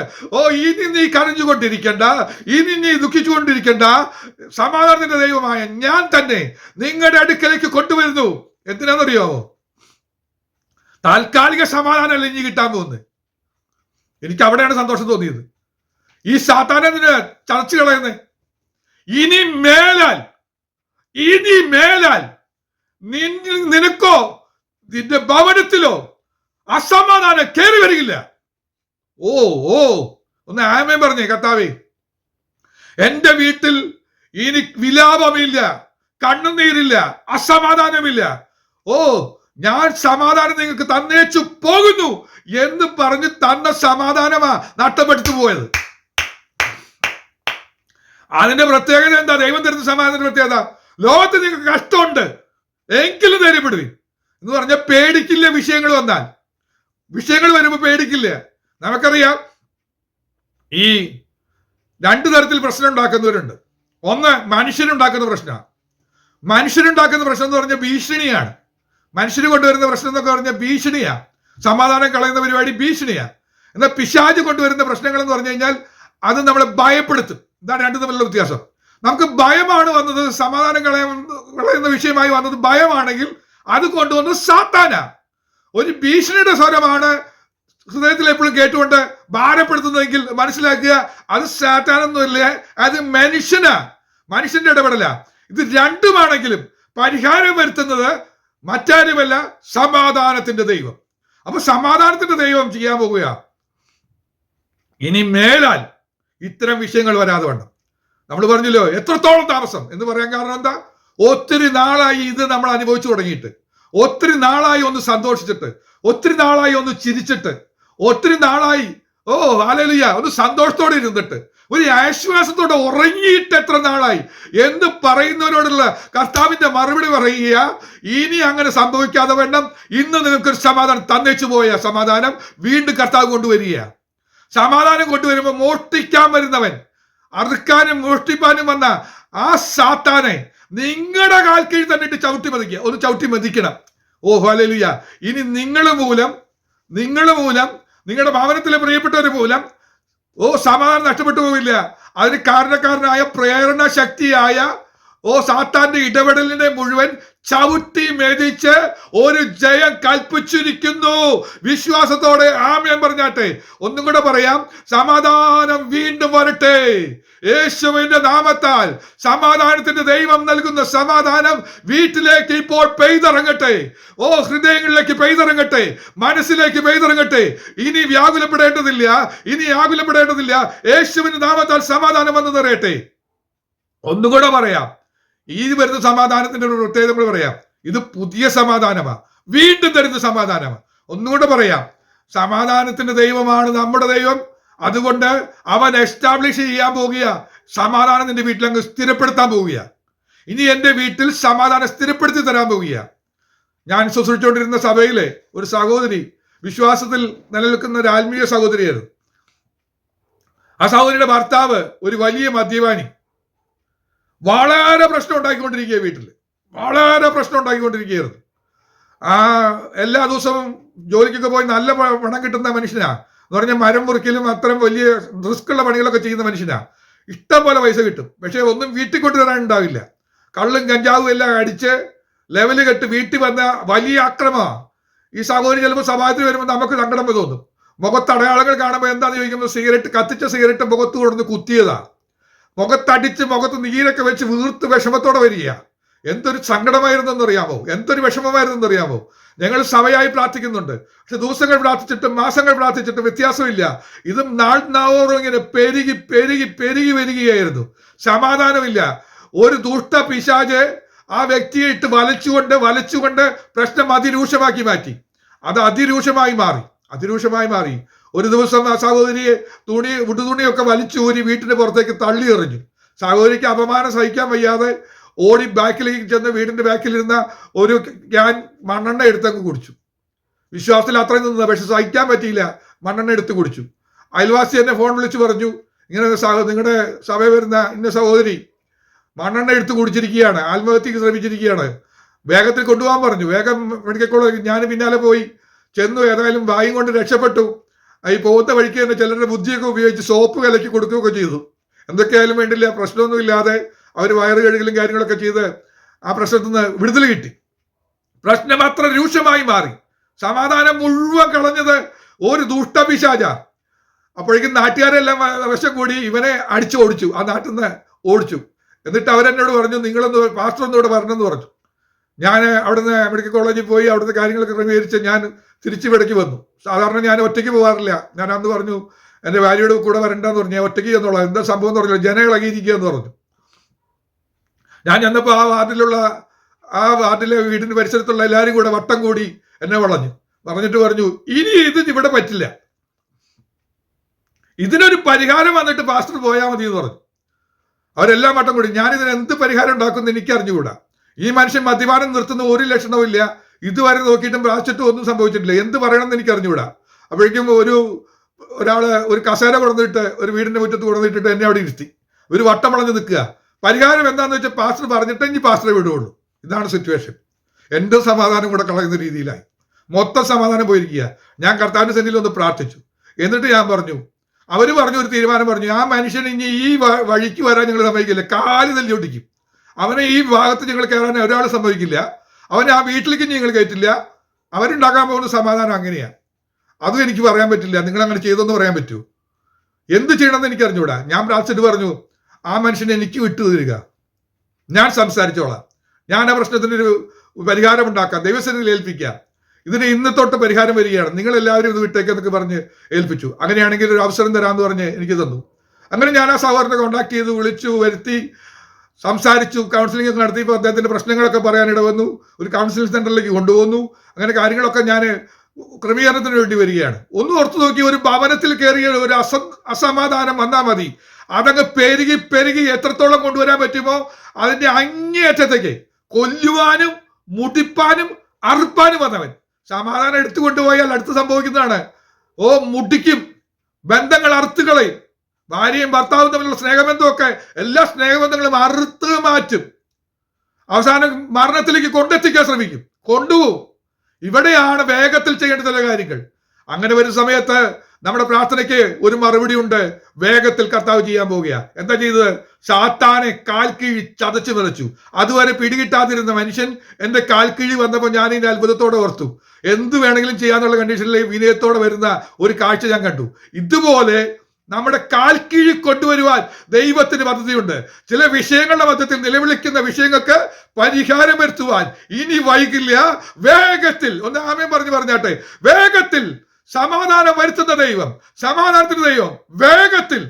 ഇനി നീ കരഞ്ഞുകൊണ്ടിരിക്കണ്ട, ഇനി നീ ദുഃഖിച്ചുകൊണ്ടിരിക്കണ്ട. സമാധാനത്തിന്റെ ദൈവമായ ഞാൻ തന്നെ നിങ്ങളുടെ അടുക്കലേക്ക് കൊണ്ടുവരുന്നു. എന്തിനാണെന്നറിയാമോ? താൽക്കാലിക സമാധാനമല്ല ഇനി കിട്ടാൻ പോകുന്നത്. എനിക്ക് അവിടെയാണ് സന്തോഷം തോന്നിയത്. ഈ സാത്താനെ ചതച്ചു കളയുന്നേ. ഇനി മേലാൽ നിനക്കോ നിന്റെ ഭവനത്തിലോ അസമാധാനം കയറി വരികില്ല. ഒന്ന് ആമേൻ പറഞ്ഞേ. കർത്താവേ, എന്റെ വീട്ടിൽ ഇനി വിലാപമില്ല, കണ്ണുനീരില്ല, അസമാധാനമില്ല. ഞാൻ സമാധാനം നിങ്ങൾക്ക് തന്നേച്ചു പോകുന്നു എന്ന് പറഞ്ഞ് തന്ന സമാധാനമാ നഷ്ടപ്പെടുത്തു പോയത്. അതിന്റെ പ്രത്യേകത എന്താ? ദൈവം തരുന്ന സമാധാനത്തിന്റെ പ്രത്യേകത, ലോകത്ത് നിങ്ങൾക്ക് കഷ്ടമുണ്ട് എങ്കിലും ധൈര്യപ്പെടുവീൻ എന്ന് പറഞ്ഞാൽ പേടിക്കില്ല. വിഷയങ്ങൾ വരുമ്പോൾ പേടിക്കില്ല. നമുക്കറിയാം, ഈ രണ്ടു തരത്തിൽ പ്രശ്നം ഉണ്ടാക്കുന്നവരുണ്ട്. ഒന്ന് മനുഷ്യനുണ്ടാക്കുന്ന പ്രശ്നമാണ്. മനുഷ്യനുണ്ടാക്കുന്ന പ്രശ്നം എന്ന് പറഞ്ഞാൽ ഭീഷണിയാണ്. മനുഷ്യന് കൊണ്ടുവരുന്ന പ്രശ്നം എന്നൊക്കെ പറഞ്ഞാൽ ഭീഷണിയാ. സമാധാനം കളയുന്ന പരിപാടി ഭീഷണിയാ. എന്നാൽ പിശാച് കൊണ്ടുവരുന്ന പ്രശ്നങ്ങൾ എന്ന് പറഞ്ഞു കഴിഞ്ഞാൽ അത് നമ്മളെ ഭയപ്പെടുത്തും. ഇതാണ് രണ്ടു തമ്മിലുള്ള വ്യത്യാസം. നമുക്ക് ഭയമാണ് വന്നത്, സമാധാനം കളയുന്ന വിഷയമായി വന്നത് ഭയമാണെങ്കിൽ അത് കൊണ്ടുവന്നത് സാത്താനാ. ഒരു ഭീഷണിയുടെ സ്വരമാണ് ഹൃദയത്തിൽ എപ്പോഴും കേട്ടുകൊണ്ട് ഭാരപ്പെടുത്തുന്നതെങ്കിൽ മനസ്സിലാക്കുക, അത് സാത്താനൊന്നുമില്ല, അത് മനുഷ്യന്റെ ഇടപെടല. ഇത് രണ്ടുമാണെങ്കിലും പരിഹാരം വരുത്തുന്നത് മറ്റാരുമല്ല, സമാധാനത്തിന്റെ ദൈവം. അപ്പൊ സമാധാനത്തിന്റെ ദൈവം ചെയ്യാൻ പോകുക. ഇനി മേലാൽ ഇത്തരം വിഷയങ്ങൾ വരാതെ വേണം. നമ്മൾ പറഞ്ഞല്ലോ എത്രത്തോളം താമസം എന്ന് പറയാൻ കാരണം എന്താ? ഒത്തിരി നാളായി ഇത് നമ്മൾ അനുഭവിച്ചു തുടങ്ങിയിട്ട്, ഒത്തിരി നാളായി ഒന്ന് സന്തോഷിച്ചിട്ട്, ഒത്തിരി നാളായി ഒന്ന് ചിരിച്ചിട്ട്, ഒത്തിരി നാളായി ഹല്ലേലൂയ ഒന്ന് സന്തോഷത്തോടെ ഇരുന്നിട്ട്, ഒരു ആശ്വാസത്തോടെ ഉറങ്ങിയിട്ട് എത്ര നാളായി എന്ന് പറയുന്നവരോടുള്ള കർത്താവിന്റെ മറുപടി പറയുക, ഇനി അങ്ങനെ സംഭവിക്കാതെ വേണം. ഇന്ന് നിങ്ങൾക്കൊരു സമാധാനം തന്നേച്ചു പോയ സമാധാനം വീണ്ടും കർത്താവ് കൊണ്ടുവരിക. സമാധാനം കൊണ്ടുവരുമ്പോൾ മോഷ്ടിക്കാൻ വരുന്നവൻ, അറുക്കാനും മോഷ്ടിപ്പാനും വന്ന ആ സാത്താനെ നിങ്ങളുടെ കാൽ കീഴിൽ തന്നെ ഇട്ട് ചവിട്ടി മതിക്കണം. ഹല്ലേലൂയ. ഇനി നിങ്ങൾ മൂലം നിങ്ങളുടെ ഭവനത്തിലെ പ്രിയപ്പെട്ടവർ മൂലം സമാധാനം നഷ്ടപ്പെട്ടു പോവില്ല. അതിന് കാരണക്കാരനായ പ്രേരണ ശക്തിയായ സാത്താന്റെ ഇടപെടലിനെ മുഴുവൻ ചവിട്ടി മെതിച്ച് ഒരു ജയം കൽപ്പിച്ചിരിക്കുന്നു. വിശ്വാസത്തോടെ ആമേൻ പറഞ്ഞാട്ടെ. ഒന്നും കൂടെ പറയാം, സമാധാനം വീണ്ടും വരട്ടെ. യേശുവിന്റെ നാമത്താൽ സമാധാനത്തിന്റെ ദൈവം നൽകുന്ന സമാധാനം വീട്ടിലേക്ക് ഇപ്പോൾ പെയ്തിറങ്ങട്ടെ. ഹൃദയങ്ങളിലേക്ക് പെയ്തിറങ്ങട്ടെ, മനസ്സിലേക്ക് പെയ്തിറങ്ങട്ടെ. ഇനി വ്യാകുലപ്പെടേണ്ടതില്ല, ഇനി ആകുലപ്പെടേണ്ടതില്ല. യേശുവിന്റെ നാമത്താൽ സമാധാനം വന്നു നിറയട്ടെ. ഒന്നുകൂടെ പറയാം, ഈ വരുന്ന സമാധാനത്തിന്റെ ഒരു പ്രത്യേകത നമ്മൾ പറയാം, ഇത് പുതിയ സമാധാനമാണ്, വീണ്ടും തരുന്ന സമാധാനമാണ്. ഒന്നുകൂടെ പറയാം, സമാധാനത്തിന്റെ ദൈവമാണ് നമ്മുടെ ദൈവം. അതുകൊണ്ട് അവൻ എസ്റ്റാബ്ലിഷ് ചെയ്യാൻ പോവുക, സമാധാനം നിന്റെ വീട്ടിൽ അങ്ങ് സ്ഥിരപ്പെടുത്താൻ പോവുക. ഇനി എന്റെ വീട്ടിൽ സമാധാനം സ്ഥിരപ്പെടുത്തി തരാൻ പോവുക. ഞാൻ ശുശ്രൂഷിച്ചുകൊണ്ടിരുന്ന സഭയിലെ ഒരു സഹോദരി, വിശ്വാസത്തിൽ നിലനിൽക്കുന്ന ഒരു ആത്മീയ സഹോദരിയായിരുന്നു. ആ സഹോദരിയുടെ ഭർത്താവ് ഒരു വലിയ മദ്യപാനി. വളരെ പ്രശ്നം ഉണ്ടാക്കിക്കൊണ്ടിരിക്കുക, വീട്ടിൽ വളരെ പ്രശ്നം ഉണ്ടാക്കിക്കൊണ്ടിരിക്കുകയായിരുന്നു. എല്ലാ ദിവസവും ജോലിക്കൊക്കെ പോയി നല്ല പണം കിട്ടുന്ന മനുഷ്യനാ. എന്ന് പറഞ്ഞാൽ മരം മുറിക്കലും അത്തരം വലിയ റിസ്ക്കുള്ള പണികളൊക്കെ ചെയ്യുന്ന മനുഷ്യനാ. ഇഷ്ടം പോലെ പൈസ കിട്ടും, പക്ഷെ ഒന്നും വീട്ടിൽ കൊണ്ടുവരാൻ ഉണ്ടാവില്ല. കള്ളും കഞ്ചാവും എല്ലാം അടിച്ച് ലെവല് കെട്ട് വീട്ടിൽ വന്ന വലിയ അക്രമമാണ്. ഈ സഹോദരി ചിലപ്പോൾ സമാജത്തിൽ വരുമ്പോൾ നമുക്ക് സങ്കടം തോന്നും. മുഖത്ത് അടയാളങ്ങൾ കാണുമ്പോൾ എന്താന്ന് ചോദിക്കുമ്പോൾ കത്തിച്ച സിഗരറ്റ് മുഖത്ത് കൊണ്ടുവന്ന് കുത്തിയതാ. മുഖത്തടിച്ച് മുഖത്ത് നീരൊക്കെ വെച്ച് വീർത്ത് വിഷമത്തോടെ വരിക. എന്തൊരു സങ്കടമായിരുന്നെന്നറിയാമോ, എന്തൊരു വിഷമമായിരുന്നെന്നറിയാമോ. ഞങ്ങൾ സഭയായി പ്രാർത്ഥിക്കുന്നുണ്ട്, പക്ഷെ ദിവസങ്ങൾ പ്രാർത്ഥിച്ചിട്ടും മാസങ്ങൾ പ്രാർത്ഥിച്ചിട്ടും വ്യത്യാസമില്ല. ഇതും നാൾനാവോറും ഇങ്ങനെ പെരുകി പെരുകി പെരുകി വരികയായിരുന്നു. സമാധാനമില്ല. ഒരു ദുഷ്ട പിശാച് ആ വ്യക്തിയെ ഇട്ട് വലച്ചുകൊണ്ട് പ്രശ്നം അതിരൂക്ഷമാക്കി മാറ്റി. അത് അതിരൂക്ഷമായി മാറി. ഒരു ദിവസം ആ സഹോദരിയെ ഉടുതുണിയൊക്കെ വലിച്ചൂരി വീട്ടിന്റെ പുറത്തേക്ക് തള്ളി എറിഞ്ഞു. സഹോദരിക്ക് അപമാനം സഹിക്കാൻ വയ്യാതെ ഓടി ബാക്കിലേക്ക് ചെന്ന് വീടിന്റെ ബാക്കിലിരുന്ന ഒരു ക്യാൻ മണ്ണെണ്ണ എടുത്തങ്ങ് കുടിച്ചു. വിശ്വാസത്തിൽ അത്രയും നിന്നത്, പക്ഷെ സഹിക്കാൻ പറ്റിയില്ല, മണ്ണെണ്ണ എടുത്ത് കുടിച്ചു. അയൽവാസി എന്നെ ഫോൺ വിളിച്ച് പറഞ്ഞു, ഇങ്ങനെ നിങ്ങളുടെ സഭയിൽ വരുന്ന ഇന്ന സഹോദരി മണ്ണെണ്ണ എടുത്ത് കുടിച്ചിരിക്കുകയാണ്, ആത്മഹത്യക്ക് ശ്രമിച്ചിരിക്കുകയാണ്, വേഗത്തിൽ കൊണ്ടുപോകാൻ പറഞ്ഞു. വേഗം മെഡിക്കൽ കോളേജ് ഞാൻ പിന്നാലെ പോയി ചെന്നു. ഏതായാലും വായും കൊണ്ട് രക്ഷപ്പെട്ടു. ഈ പോകുന്ന വഴിക്ക് തന്നെ ചിലരുടെ ബുദ്ധിയൊക്കെ ഉപയോഗിച്ച് സോപ്പ് കലക്കി കൊടുക്കുകയൊക്കെ ചെയ്തു. എന്തൊക്കെയായാലും വേണ്ടില്ല, പ്രശ്നമൊന്നുമില്ലാതെ അവർ വയറ് കഴുകലും കാര്യങ്ങളൊക്കെ ചെയ്ത് ആ പ്രശ്നത്തിൽ നിന്ന് വിടുതൽ കിട്ടി. പ്രശ്നം അത്ര രൂക്ഷമായി മാറി. സമാധാനം മുഴുവൻ കളഞ്ഞത് ഒരു ദുഷ്ടപിശാച. അപ്പോഴേക്കും നാട്ടുകാരെല്ലാം വശം കൂടി ഇവനെ ഓടിച്ചു, ആ നാട്ടിൽ നിന്ന് ഓടിച്ചു. എന്നിട്ട് അവരെന്നോട് പറഞ്ഞു, പാസ്റ്റർ ഒന്നും ഇവിടെ വരണമെന്ന് പറഞ്ഞു. ഞാൻ അവിടുന്ന് മെഡിക്കൽ കോളേജിൽ പോയി അവിടുത്തെ കാര്യങ്ങളൊക്കെ ക്രമീകരിച്ച് ഞാൻ തിരിച്ചു ഇവിടേക്ക് വന്നു. സാധാരണ ഞാൻ ഒറ്റയ്ക്ക് പോകാറില്ല. ഞാൻ അന്ന് പറഞ്ഞു, എൻ്റെ ഭാര്യയുടെ കൂടെ വരണ്ടെന്ന് പറഞ്ഞു. ഞാൻ ഒറ്റയ്ക്ക് ചെന്നോളാം, എന്താ സംഭവം എന്ന് പറഞ്ഞില്ല, ജനങ്ങളകിയിരിക്കുക എന്ന് പറഞ്ഞു. ഞാൻ ചെന്നപ്പോൾ ആ വാർഡിലെ വീടിന് പരിസരത്തുള്ള എല്ലാവരും കൂടെ വട്ടം കൂടി എന്നെ പറഞ്ഞിട്ട് പറഞ്ഞു, ഇനി ഇത് ഇവിടെ പറ്റില്ല, ഇതിനൊരു പരിഹാരം വന്നിട്ട് പാസ്റ്റർ പോയാൽ മതി എന്ന് പറഞ്ഞു. അവരെല്ലാം വട്ടം കൂടി. ഞാനിതിന് എന്ത് പരിഹാരം ഉണ്ടാക്കുമെന്ന് എനിക്ക് അറിഞ്ഞുകൂടാ. ഈ മനുഷ്യൻ മദ്യപാനം നിർത്തുന്ന ഒരു ലക്ഷണവും ഇല്ല, ഇതുവരെ നോക്കിയിട്ടും പ്രാവശ്യത്തും ഒന്നും സംഭവിച്ചിട്ടില്ല, എന്ത് പറയണമെന്ന് എനിക്ക് അറിഞ്ഞുകൂടാ. അപ്പോഴേക്കും ഒരാള് ഒരു കസേര കൊണ്ടുവന്നിട്ട് ഒരു വീടിന്റെ മുറ്റത്ത് കൊണ്ടുവന്നിട്ടിട്ട് എന്നെ അവിടെ ഇരുത്തി ഒരു വട്ടം വളഞ്ഞ് നിൽക്കുക. പരിഹാരം എന്താണെന്ന് വെച്ചാൽ പാസ്റ്റർ പറഞ്ഞിട്ട് ഇനി പാസ്റ്ററെ വിടുകയുള്ളൂ. ഇതാണ് സിറ്റുവേഷൻ. എൻ്റെ സമാധാനം കൂടെ കളയുന്ന രീതിയിലായി. മൊത്തം സമാധാനം പോയിരിക്കുക. ഞാൻ കർത്താവിന്റെ സന്നിധിയിൽ ഒന്ന് പ്രാർത്ഥിച്ചു. എന്നിട്ട് ഞാൻ പറഞ്ഞു, അവര് ഒരു തീരുമാനം പറഞ്ഞു, ആ മനുഷ്യൻ ഇനി ഈ വഴിക്ക് വരാൻ ഞങ്ങൾ സമ്മതിക്കില്ല, കാല് തല്ലി ഒടിക്കും. അവനെ ഈ ഭാഗത്ത് ഞങ്ങൾ കയറാൻ ഒരാൾ സമ്മതിക്കില്ല, അവനെ ആ വീട്ടിലേക്ക് ഞങ്ങൾ കയറ്റില്ല. അവരുണ്ടാക്കാൻ പോകുന്ന സമാധാനം അങ്ങനെയാണ്. അതും എനിക്ക് പറയാൻ പറ്റില്ല, നിങ്ങൾ അങ്ങനെ ചെയ്തെന്ന് പറയാൻ പറ്റുമോ? എന്ത് ചെയ്യണമെന്ന് എനിക്ക് അറിഞ്ഞൂടാ. ഞാൻ പ്രാർത്ഥിച്ചിട്ട് പറഞ്ഞു, ആ മനുഷ്യനെ എനിക്ക് വിട്ടു തരിക, ഞാൻ സംസാരിച്ചോളാം, ഞാൻ ആ പ്രശ്നത്തിനൊരു പരിഹാരം ഉണ്ടാക്കാം, ദൈവസന്നിധിയിൽ ഏൽപ്പിക്കാം. ഇതിന് ഇന്ന് തൊട്ട് പരിഹാരം വരികയാണ്, നിങ്ങൾ എല്ലാവരും ഇത് വിട്ടേക്കെന്നൊക്കെ പറഞ്ഞ് ഏൽപ്പിച്ചു. അങ്ങനെയാണെങ്കിൽ ഒരു അവസരം തരാമെന്ന് പറഞ്ഞ് എനിക്ക് തന്നു. അങ്ങനെ ഞാൻ ആ സഹോദരനെ കോൺടാക്ട് ചെയ്ത് വിളിച്ചു വരുത്തി സംസാരിച്ചു, കൗൺസിലിംഗ് ഒക്കെ നടത്തിയപ്പോൾ അദ്ദേഹത്തിന്റെ പ്രശ്നങ്ങളൊക്കെ പറയാനിട വന്നു. ഒരു കൗൺസിലിംഗ് സെന്ററിലേക്ക് കൊണ്ടുപോകുന്നു. അങ്ങനെ കാര്യങ്ങളൊക്കെ ഞാൻ ക്രമീകരണത്തിന് വേണ്ടി വരികയാണ്. ഒന്ന് ഓർത്തു നോക്കി, ഒരു ഭവനത്തിൽ കയറിയ ഒരു അസമാധാനം വന്നാൽ മതി, അതങ്ങ് പെരുകി എത്രത്തോളം കൊണ്ടുവരാൻ പറ്റുമോ അതിന്റെ അങ്ങേയറ്റത്തേക്ക് കൊല്ലുവാനും മുടിപ്പാനും അറുപ്പാനും വന്നവൻ. സമാധാനം എടുത്തു കൊണ്ടുപോയാൽ അടുത്ത് സംഭവിക്കുന്നതാണ്, മുടിക്കും, ബന്ധങ്ങൾ അറുത്തുകളയും, ഭാര്യയും ഭർത്താവും തമ്മിലുള്ള സ്നേഹബന്ധമൊക്കെ എല്ലാ സ്നേഹബന്ധങ്ങളും അറുത്ത് മാറ്റും. അവസാനം മരണത്തിലേക്ക് കൊണ്ടെത്തിക്കാൻ ശ്രമിക്കും, കൊണ്ടുപോകും. ഇവിടെയാണ് വേഗത്തിൽ ചെയ്യേണ്ട ചില കാര്യങ്ങൾ. അങ്ങനെ വരുന്ന സമയത്ത് നമ്മുടെ പ്രാർത്ഥനയ്ക്ക് ഒരു മറുപടി ഉണ്ട്. വേഗത്തിൽ കർത്താവ് ചെയ്യാൻ പോവുക. എന്താ ചെയ്തത്? സാത്താനെ കാൽക്കീഴി ചതച്ചു നിറച്ചു. അതുവരെ പിടികിട്ടാതിരുന്ന മനുഷ്യൻ എന്റെ കാൽക്കീഴി വന്നപ്പോൾ ഞാൻ ഇതിന്റെ അത്ഭുതത്തോടെ ഓർത്തു. എന്ത് വേണമെങ്കിലും ചെയ്യാന്നുള്ള കണ്ടീഷനിൽ വിനയത്തോടെ വരുന്ന ഒരു കാഴ്ച ഞാൻ കണ്ടു. ഇതുപോലെ നമ്മുടെ കാൽക്കീഴി കൊണ്ടുവരുവാൻ ദൈവത്തിന് പദ്ധതിയുണ്ട്. ചില വിഷയങ്ങളുടെ മധ്യത്തിൽ നിലവിളിക്കുന്ന വിഷയങ്ങൾക്ക് പരിഹാരം വരുത്തുവാൻ ഇനി വൈകില്ല. വേഗത്തിൽ ഒന്ന് ആമേൻ പറഞ്ഞാട്ടെ. വേഗത്തിൽ സമാധാനം വരുത്തുന്ന ദൈവം, സമാധാനത്തിന്റെ ദൈവം വേഗത്തിൽ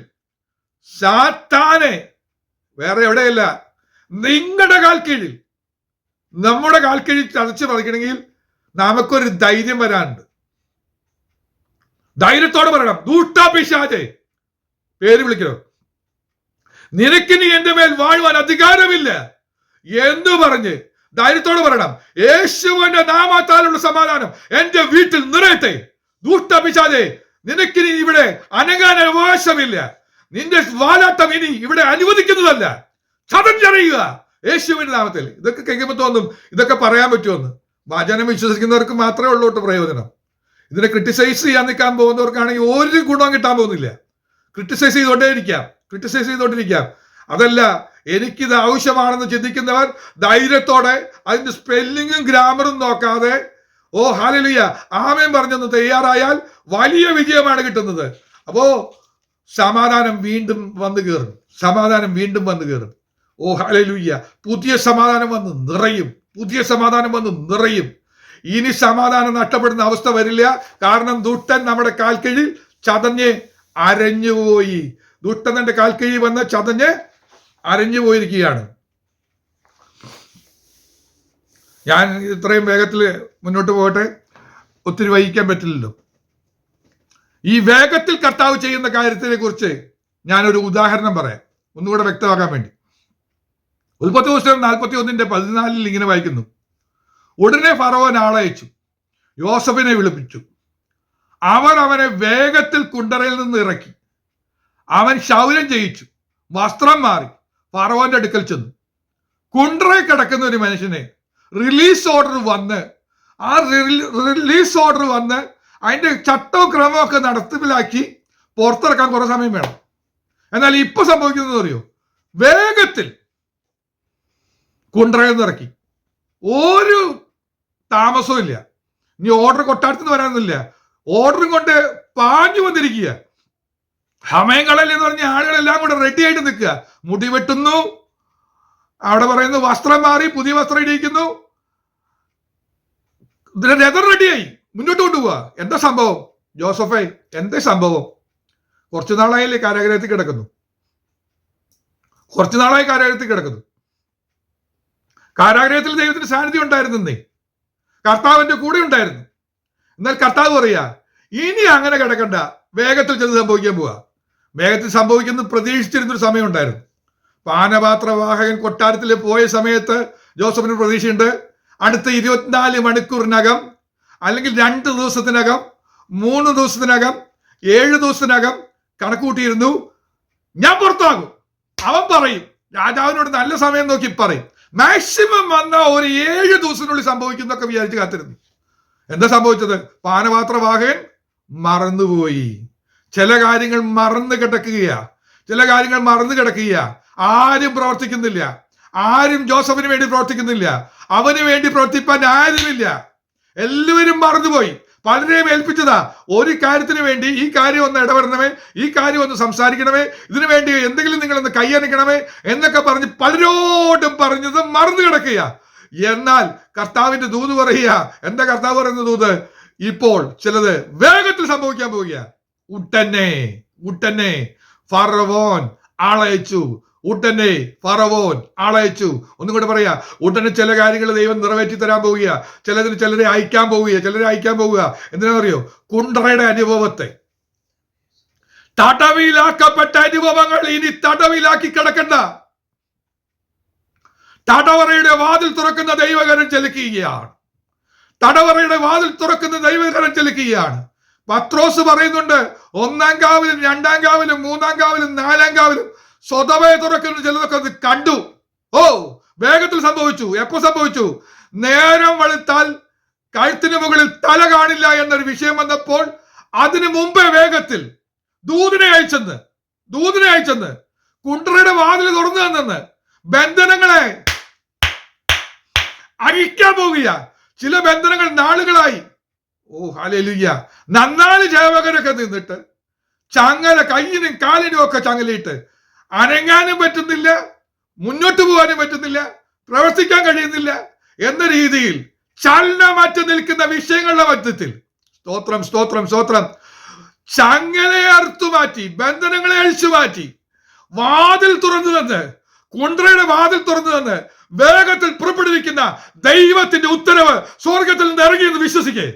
സാത്താനെ വേറെ എവിടെയല്ല, നിങ്ങളുടെ കാൽക്കീഴിൽ, നമ്മുടെ കാൽക്കീഴിൽ ചതച്ച് പറിക്കണമെങ്കിൽ നമുക്കൊരു ധൈര്യം വരാനുണ്ട്. ധൈര്യത്തോടെ പറയണം, ദൂഷ്ടാപിശാചേ, പേര് വിളിക്കണം, നിനക്കിനി എന്റെ മേൽ വാഴുവാൻ അധികാരമില്ല എന്ന് പറഞ്ഞ് ധൈര്യത്തോടെ പറയണം. യേശുവിന്റെ നാമത്താലുള്ള സമാധാനം എന്റെ വീട്ടിൽ നിറയട്ടെ. ദൂഷ്ടാപിശാചേ, നിനക്കിനി ഇവിടെ അനങ്ങാൻ അവകാശമില്ല. നിന്റെ വാലാട്ടം ഇനി ഇവിടെ അനുവദിക്കുന്നതല്ല. ചതഞ്ഞറിയുക യേശുവിന്റെ നാമത്തിൽ. ഇതൊക്കെ കേൾക്കുമ്പോൾ തോന്നും ഇതൊക്കെ പറയാൻ പറ്റുമെന്ന്. വചനം വിശ്വസിക്കുന്നവർക്ക് മാത്രമേ ഉള്ളൂ പ്രയോജനം. ഇതിനെ ക്രിട്ടിസൈസ് ചെയ്യാൻ നിൽക്കാൻ പോകുന്നവർക്കാണെങ്കിൽ ഒരു ഗുണവും കിട്ടാൻ പോകുന്നില്ല. ക്രിട്ടിസൈസ് ചെയ്തുകൊണ്ടിരിക്കാം. അതല്ല, എനിക്കിത് ആവശ്യമാണെന്ന് ചിന്തിക്കുന്നവർ ധൈര്യത്തോടെ അതിന്റെ സ്പെല്ലിങ്ങും ഗ്രാമറും നോക്കാതെ ഓ ഹല്ലേലൂയ ആമേൻ പറഞ്ഞൊന്ന് തയ്യാറായാൽ വലിയ വിജയമാണ് കിട്ടുന്നത്. അപ്പോ സമാധാനം വീണ്ടും വന്നു കയറും. ഓ ഹല്ലേലൂയ, പുതിയ സമാധാനം വന്ന് നിറയും. ഇനി സമാധാനം നഷ്ടപ്പെടുന്ന അവസ്ഥ വരില്ല. കാരണം ദുഷ്ടൻ നമ്മുടെ കാൽക്കീഴിൽ ചതഞ്ഞ് അരഞ്ഞുപോയി. ദുഷ്ടൻ തന്റെ കാൽക്കീഴിൽ വന്ന് ചതഞ്ഞ് അരഞ്ഞു പോയിരിക്കുകയാണ്. ഞാൻ ഇത്രയും വേഗത്തിൽ മുന്നോട്ട് പോകട്ടെ, ഒത്തിരി വൈകിക്കാൻ പറ്റില്ലല്ലോ. ഈ വേഗത്തിൽ കർത്താവ് ചെയ്യുന്ന കാര്യത്തിനെ കുറിച്ച് ഞാനൊരു ഉദാഹരണം പറയാം, ഒന്നുകൂടെ വ്യക്തമാക്കാൻ വേണ്ടി. ഉൽപ്പത്തി പുസ്തകം 41:14 ഇങ്ങനെ വായിക്കുന്നു: ഉടനെ ഫറവോൻ ആളയച്ചു, യോസഫിനെ വിളിപ്പിച്ചു. അവർ അവനെ വേഗത്തിൽ കുണ്ടറയിൽ നിന്ന് ഇറക്കി. അവൻ ക്ഷൗരം ചെയ്യിച്ചു, വസ്ത്രം മാറി ഫറവോന്റെ അടുക്കൽ ചെന്നു. കുണ്ടറയിൽ കിടക്കുന്ന ഒരു മനുഷ്യനെ റിലീസ് ഓർഡർ വന്ന് അതിന്റെ ചട്ടവും ക്രമവും ഒക്കെ നടപ്പിലാക്കി പുറത്തിറക്കാൻ കുറെ സമയം വേണം. എന്നാൽ ഇപ്പൊ സംഭവിക്കുന്നത് അറിയോ? വേഗത്തിൽ കുണ്ടറയിൽ നിന്ന് ഇറക്കി. ഒരു താമസവും ഇല്ല. ഇനി ഓർഡർ കൊട്ടാരത്തിൽ നിന്ന് വരാനൊന്നുമില്ല. ഓർഡറും കൊണ്ട് പാഞ്ഞു വന്നിരിക്കുക. സമയങ്ങളിൽ എന്ന് പറഞ്ഞ ആളുകളെല്ലാം കൂടെ റെഡി ആയിട്ട് നിൽക്കുക. മുടി വെട്ടുന്നു, അവിടെ പറയുന്നു വസ്ത്രം മാറി പുതിയ വസ്ത്രം ഇടിയിക്കുന്നു. രഥം റെഡിയായി മുന്നോട്ട് കൊണ്ടുപോവുക. എന്താ സംഭവം? ജോസഫേ, എന്താ സംഭവം? കുറച്ചു നാളായി കാരാഗ്രഹത്തിൽ കിടക്കുന്നു. കാരാഗ്രഹത്തിൽ ദൈവത്തിന്റെ സാന്നിധ്യം ഉണ്ടായിരുന്നേ, കർത്താവിന്റെ കൂടെ ഉണ്ടായിരുന്നു. എന്നാൽ കർത്താവ് പറയാ, ഇനി അങ്ങനെ കിടക്കണ്ട, വേഗത്തിൽ ചെന്ന് സംഭവിക്കാൻ പോവാ. വേഗത്തിൽ സംഭവിക്കുന്നത് പ്രതീക്ഷിച്ചിരുന്നൊരു സമയം ഉണ്ടായിരുന്നു. പാനപാത്രവാഹകൻ കൊട്ടാരത്തിൽ പോയ സമയത്ത് ജോസഫിന് പ്രതീക്ഷയുണ്ട്. അടുത്ത 24 മണിക്കൂറിനകം, അല്ലെങ്കിൽ 2 ദിവസത്തിനകം, 3 ദിവസത്തിനകം, 7 ദിവസത്തിനകം കണക്കൂട്ടിയിരുന്നു ഞാൻ പുറത്താകും. അവൻ പറയും, രാജാവിനോട് നല്ല സമയം നോക്കി പറയും. മാക്സിമം വന്ന ഒരു 7 ദിവസത്തിനുള്ളിൽ സംഭവിക്കുന്നൊക്കെ വിചാരിച്ച് കാത്തിരുന്നു. എന്താ സംഭവിച്ചത്? പാനപാത്രവാഹകൻ മറന്നുപോയി. ചില കാര്യങ്ങൾ മറന്നു കിടക്കുക. ആരും പ്രവർത്തിക്കുന്നില്ല. ആരും ജോസഫിന് വേണ്ടി പ്രവർത്തിക്കുന്നില്ല. അവന് വേണ്ടി പ്രവർത്തിപ്പാൻ ആരുമില്ല. എല്ലാവരും മറന്നുപോയി. പലരെയും ഏൽപ്പിച്ചതാ ഒരു കാര്യത്തിന് വേണ്ടി. ഈ കാര്യം ഒന്ന് ഇടപെടണമേ, ഈ കാര്യം ഒന്ന് സംസാരിക്കണമേ, ഇതിനു വേണ്ടി എന്തെങ്കിലും നിങ്ങളൊന്ന് കൈയണിക്കണമേ എന്നൊക്കെ പറഞ്ഞ് പലരോടും പറഞ്ഞത് മറന്നു കിടക്കുക. എന്നാൽ കർത്താവിന്റെ ദൂത് പറയുക. എന്താ കർത്താവ് പറയുന്ന ദൂത്? ഇപ്പോൾ ചിലത് വേഗത്തിൽ സംഭവിക്കാൻ പോവുക. ഉടനെ ഫറവോൻ ആളയച്ചു. ഒന്നും കൂടെ പറയാ, ഉടനെ ചില കാര്യങ്ങൾ ദൈവം നിറവേറ്റി തരാൻ പോവുക. ചിലരെ അയക്കാൻ പോവുക. എന്തിനാണെന്നറിയോ? കുണ്ടറയുടെ അനുഭവത്തെ, തടവിലാക്കപ്പെട്ട അനുഭവങ്ങൾ ഇനി തടവിലാക്കി കിടക്കണ്ട. തടവറയുടെ വാതിൽ തുറക്കുന്ന ദൈവകരം ചെലുക്കുകയാണ്. പത്രോസ് പറയുന്നുണ്ട്, 1-ാം കാവിലും 2-ാം കാവിലും 3-ാം കാവിലും 4-ാം കാവിലും സ്വതവേ തുറക്കുന്ന ചിലതൊക്കെ അത് കണ്ടു. വേഗത്തിൽ സംഭവിച്ചു. എപ്പോ സംഭവിച്ചു? നേരം വെളുത്താൽ കഴുത്തിന് മുകളിൽ തല കാണില്ല എന്നൊരു വിഷയം വന്നപ്പോൾ അതിനു മുമ്പേ വേഗത്തിൽ ദൂതനെ അയച്ചെന്ന് കുണ്ടറയുടെ വാതിൽ തുറന്നു തന്നെന്ന് ബന്ധനങ്ങളെ അഴിക്കാൻ പോവുക. ചില ബന്ധനങ്ങൾ നാളുകളായി, ഹല്ലേലൂയ, നന്നാല് സേവകരൊക്കെ നിന്നിട്ട് ചങ്ങല കയ്യിനും കാലിനും ഒക്കെ ചങ്ങലയിട്ട് അനങ്ങാനും പറ്റുന്നില്ല, മുന്നോട്ട് പോകാനും പറ്റുന്നില്ല, പ്രവർത്തിക്കാൻ കഴിയുന്നില്ല എന്ന രീതിയിൽ ചലനമറ്റ് നിൽക്കുന്ന വിഷയങ്ങളുടെ മധ്യത്തിൽ സ്തോത്രം ചങ്ങലയെ അറുത്തുമാറ്റി, ബന്ധനങ്ങളെ അഴിച്ചു മാറ്റി, വാതിൽ തുറന്നു തന്ന്, കുണ്ടറയുടെ വാതിൽ തുറന്നു തന്ന് വേഗത്തിൽ പുറപ്പെടുവിക്കുന്ന ദൈവത്തിന്റെ ഉത്തരവ് സ്വർഗത്തിൽ നിന്ന് ഇറങ്ങിയെന്ന് വിശ്വസിക്കേ.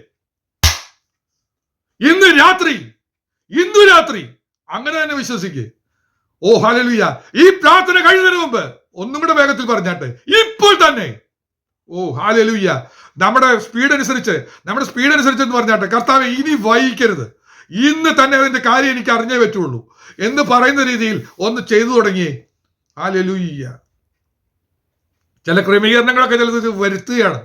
ഇന്നു രാത്രി അങ്ങനെ തന്നെ വിശ്വസിക്കേ. ഹല്ലേലൂയ. ഈ പ്രാർത്ഥന കഴിയുന്നതിന് മുമ്പ് ഒന്നും കൂടെ വേഗത്തിൽ പറഞ്ഞാട്ടെ, ഇപ്പോൾ തന്നെ. ഹല്ലേലൂയ. നമ്മുടെ സ്പീഡ് അനുസരിച്ച് എന്ന് പറഞ്ഞാട്ടെ, കർത്താവേ ഇനി വൈകിക്കരുത്, ഇന്ന് തന്നെ അതിന്റെ കാര്യം എനിക്ക് അറിഞ്ഞേ പറ്റുള്ളൂ എന്ന് പറയുന്ന രീതിയിൽ ഒന്ന് ചെയ്തു തുടങ്ങിയേ. ഹല്ലേലൂയ. ചില ക്രമീകരണങ്ങളൊക്കെ ചിലത് വരുത്തുകയാണ്.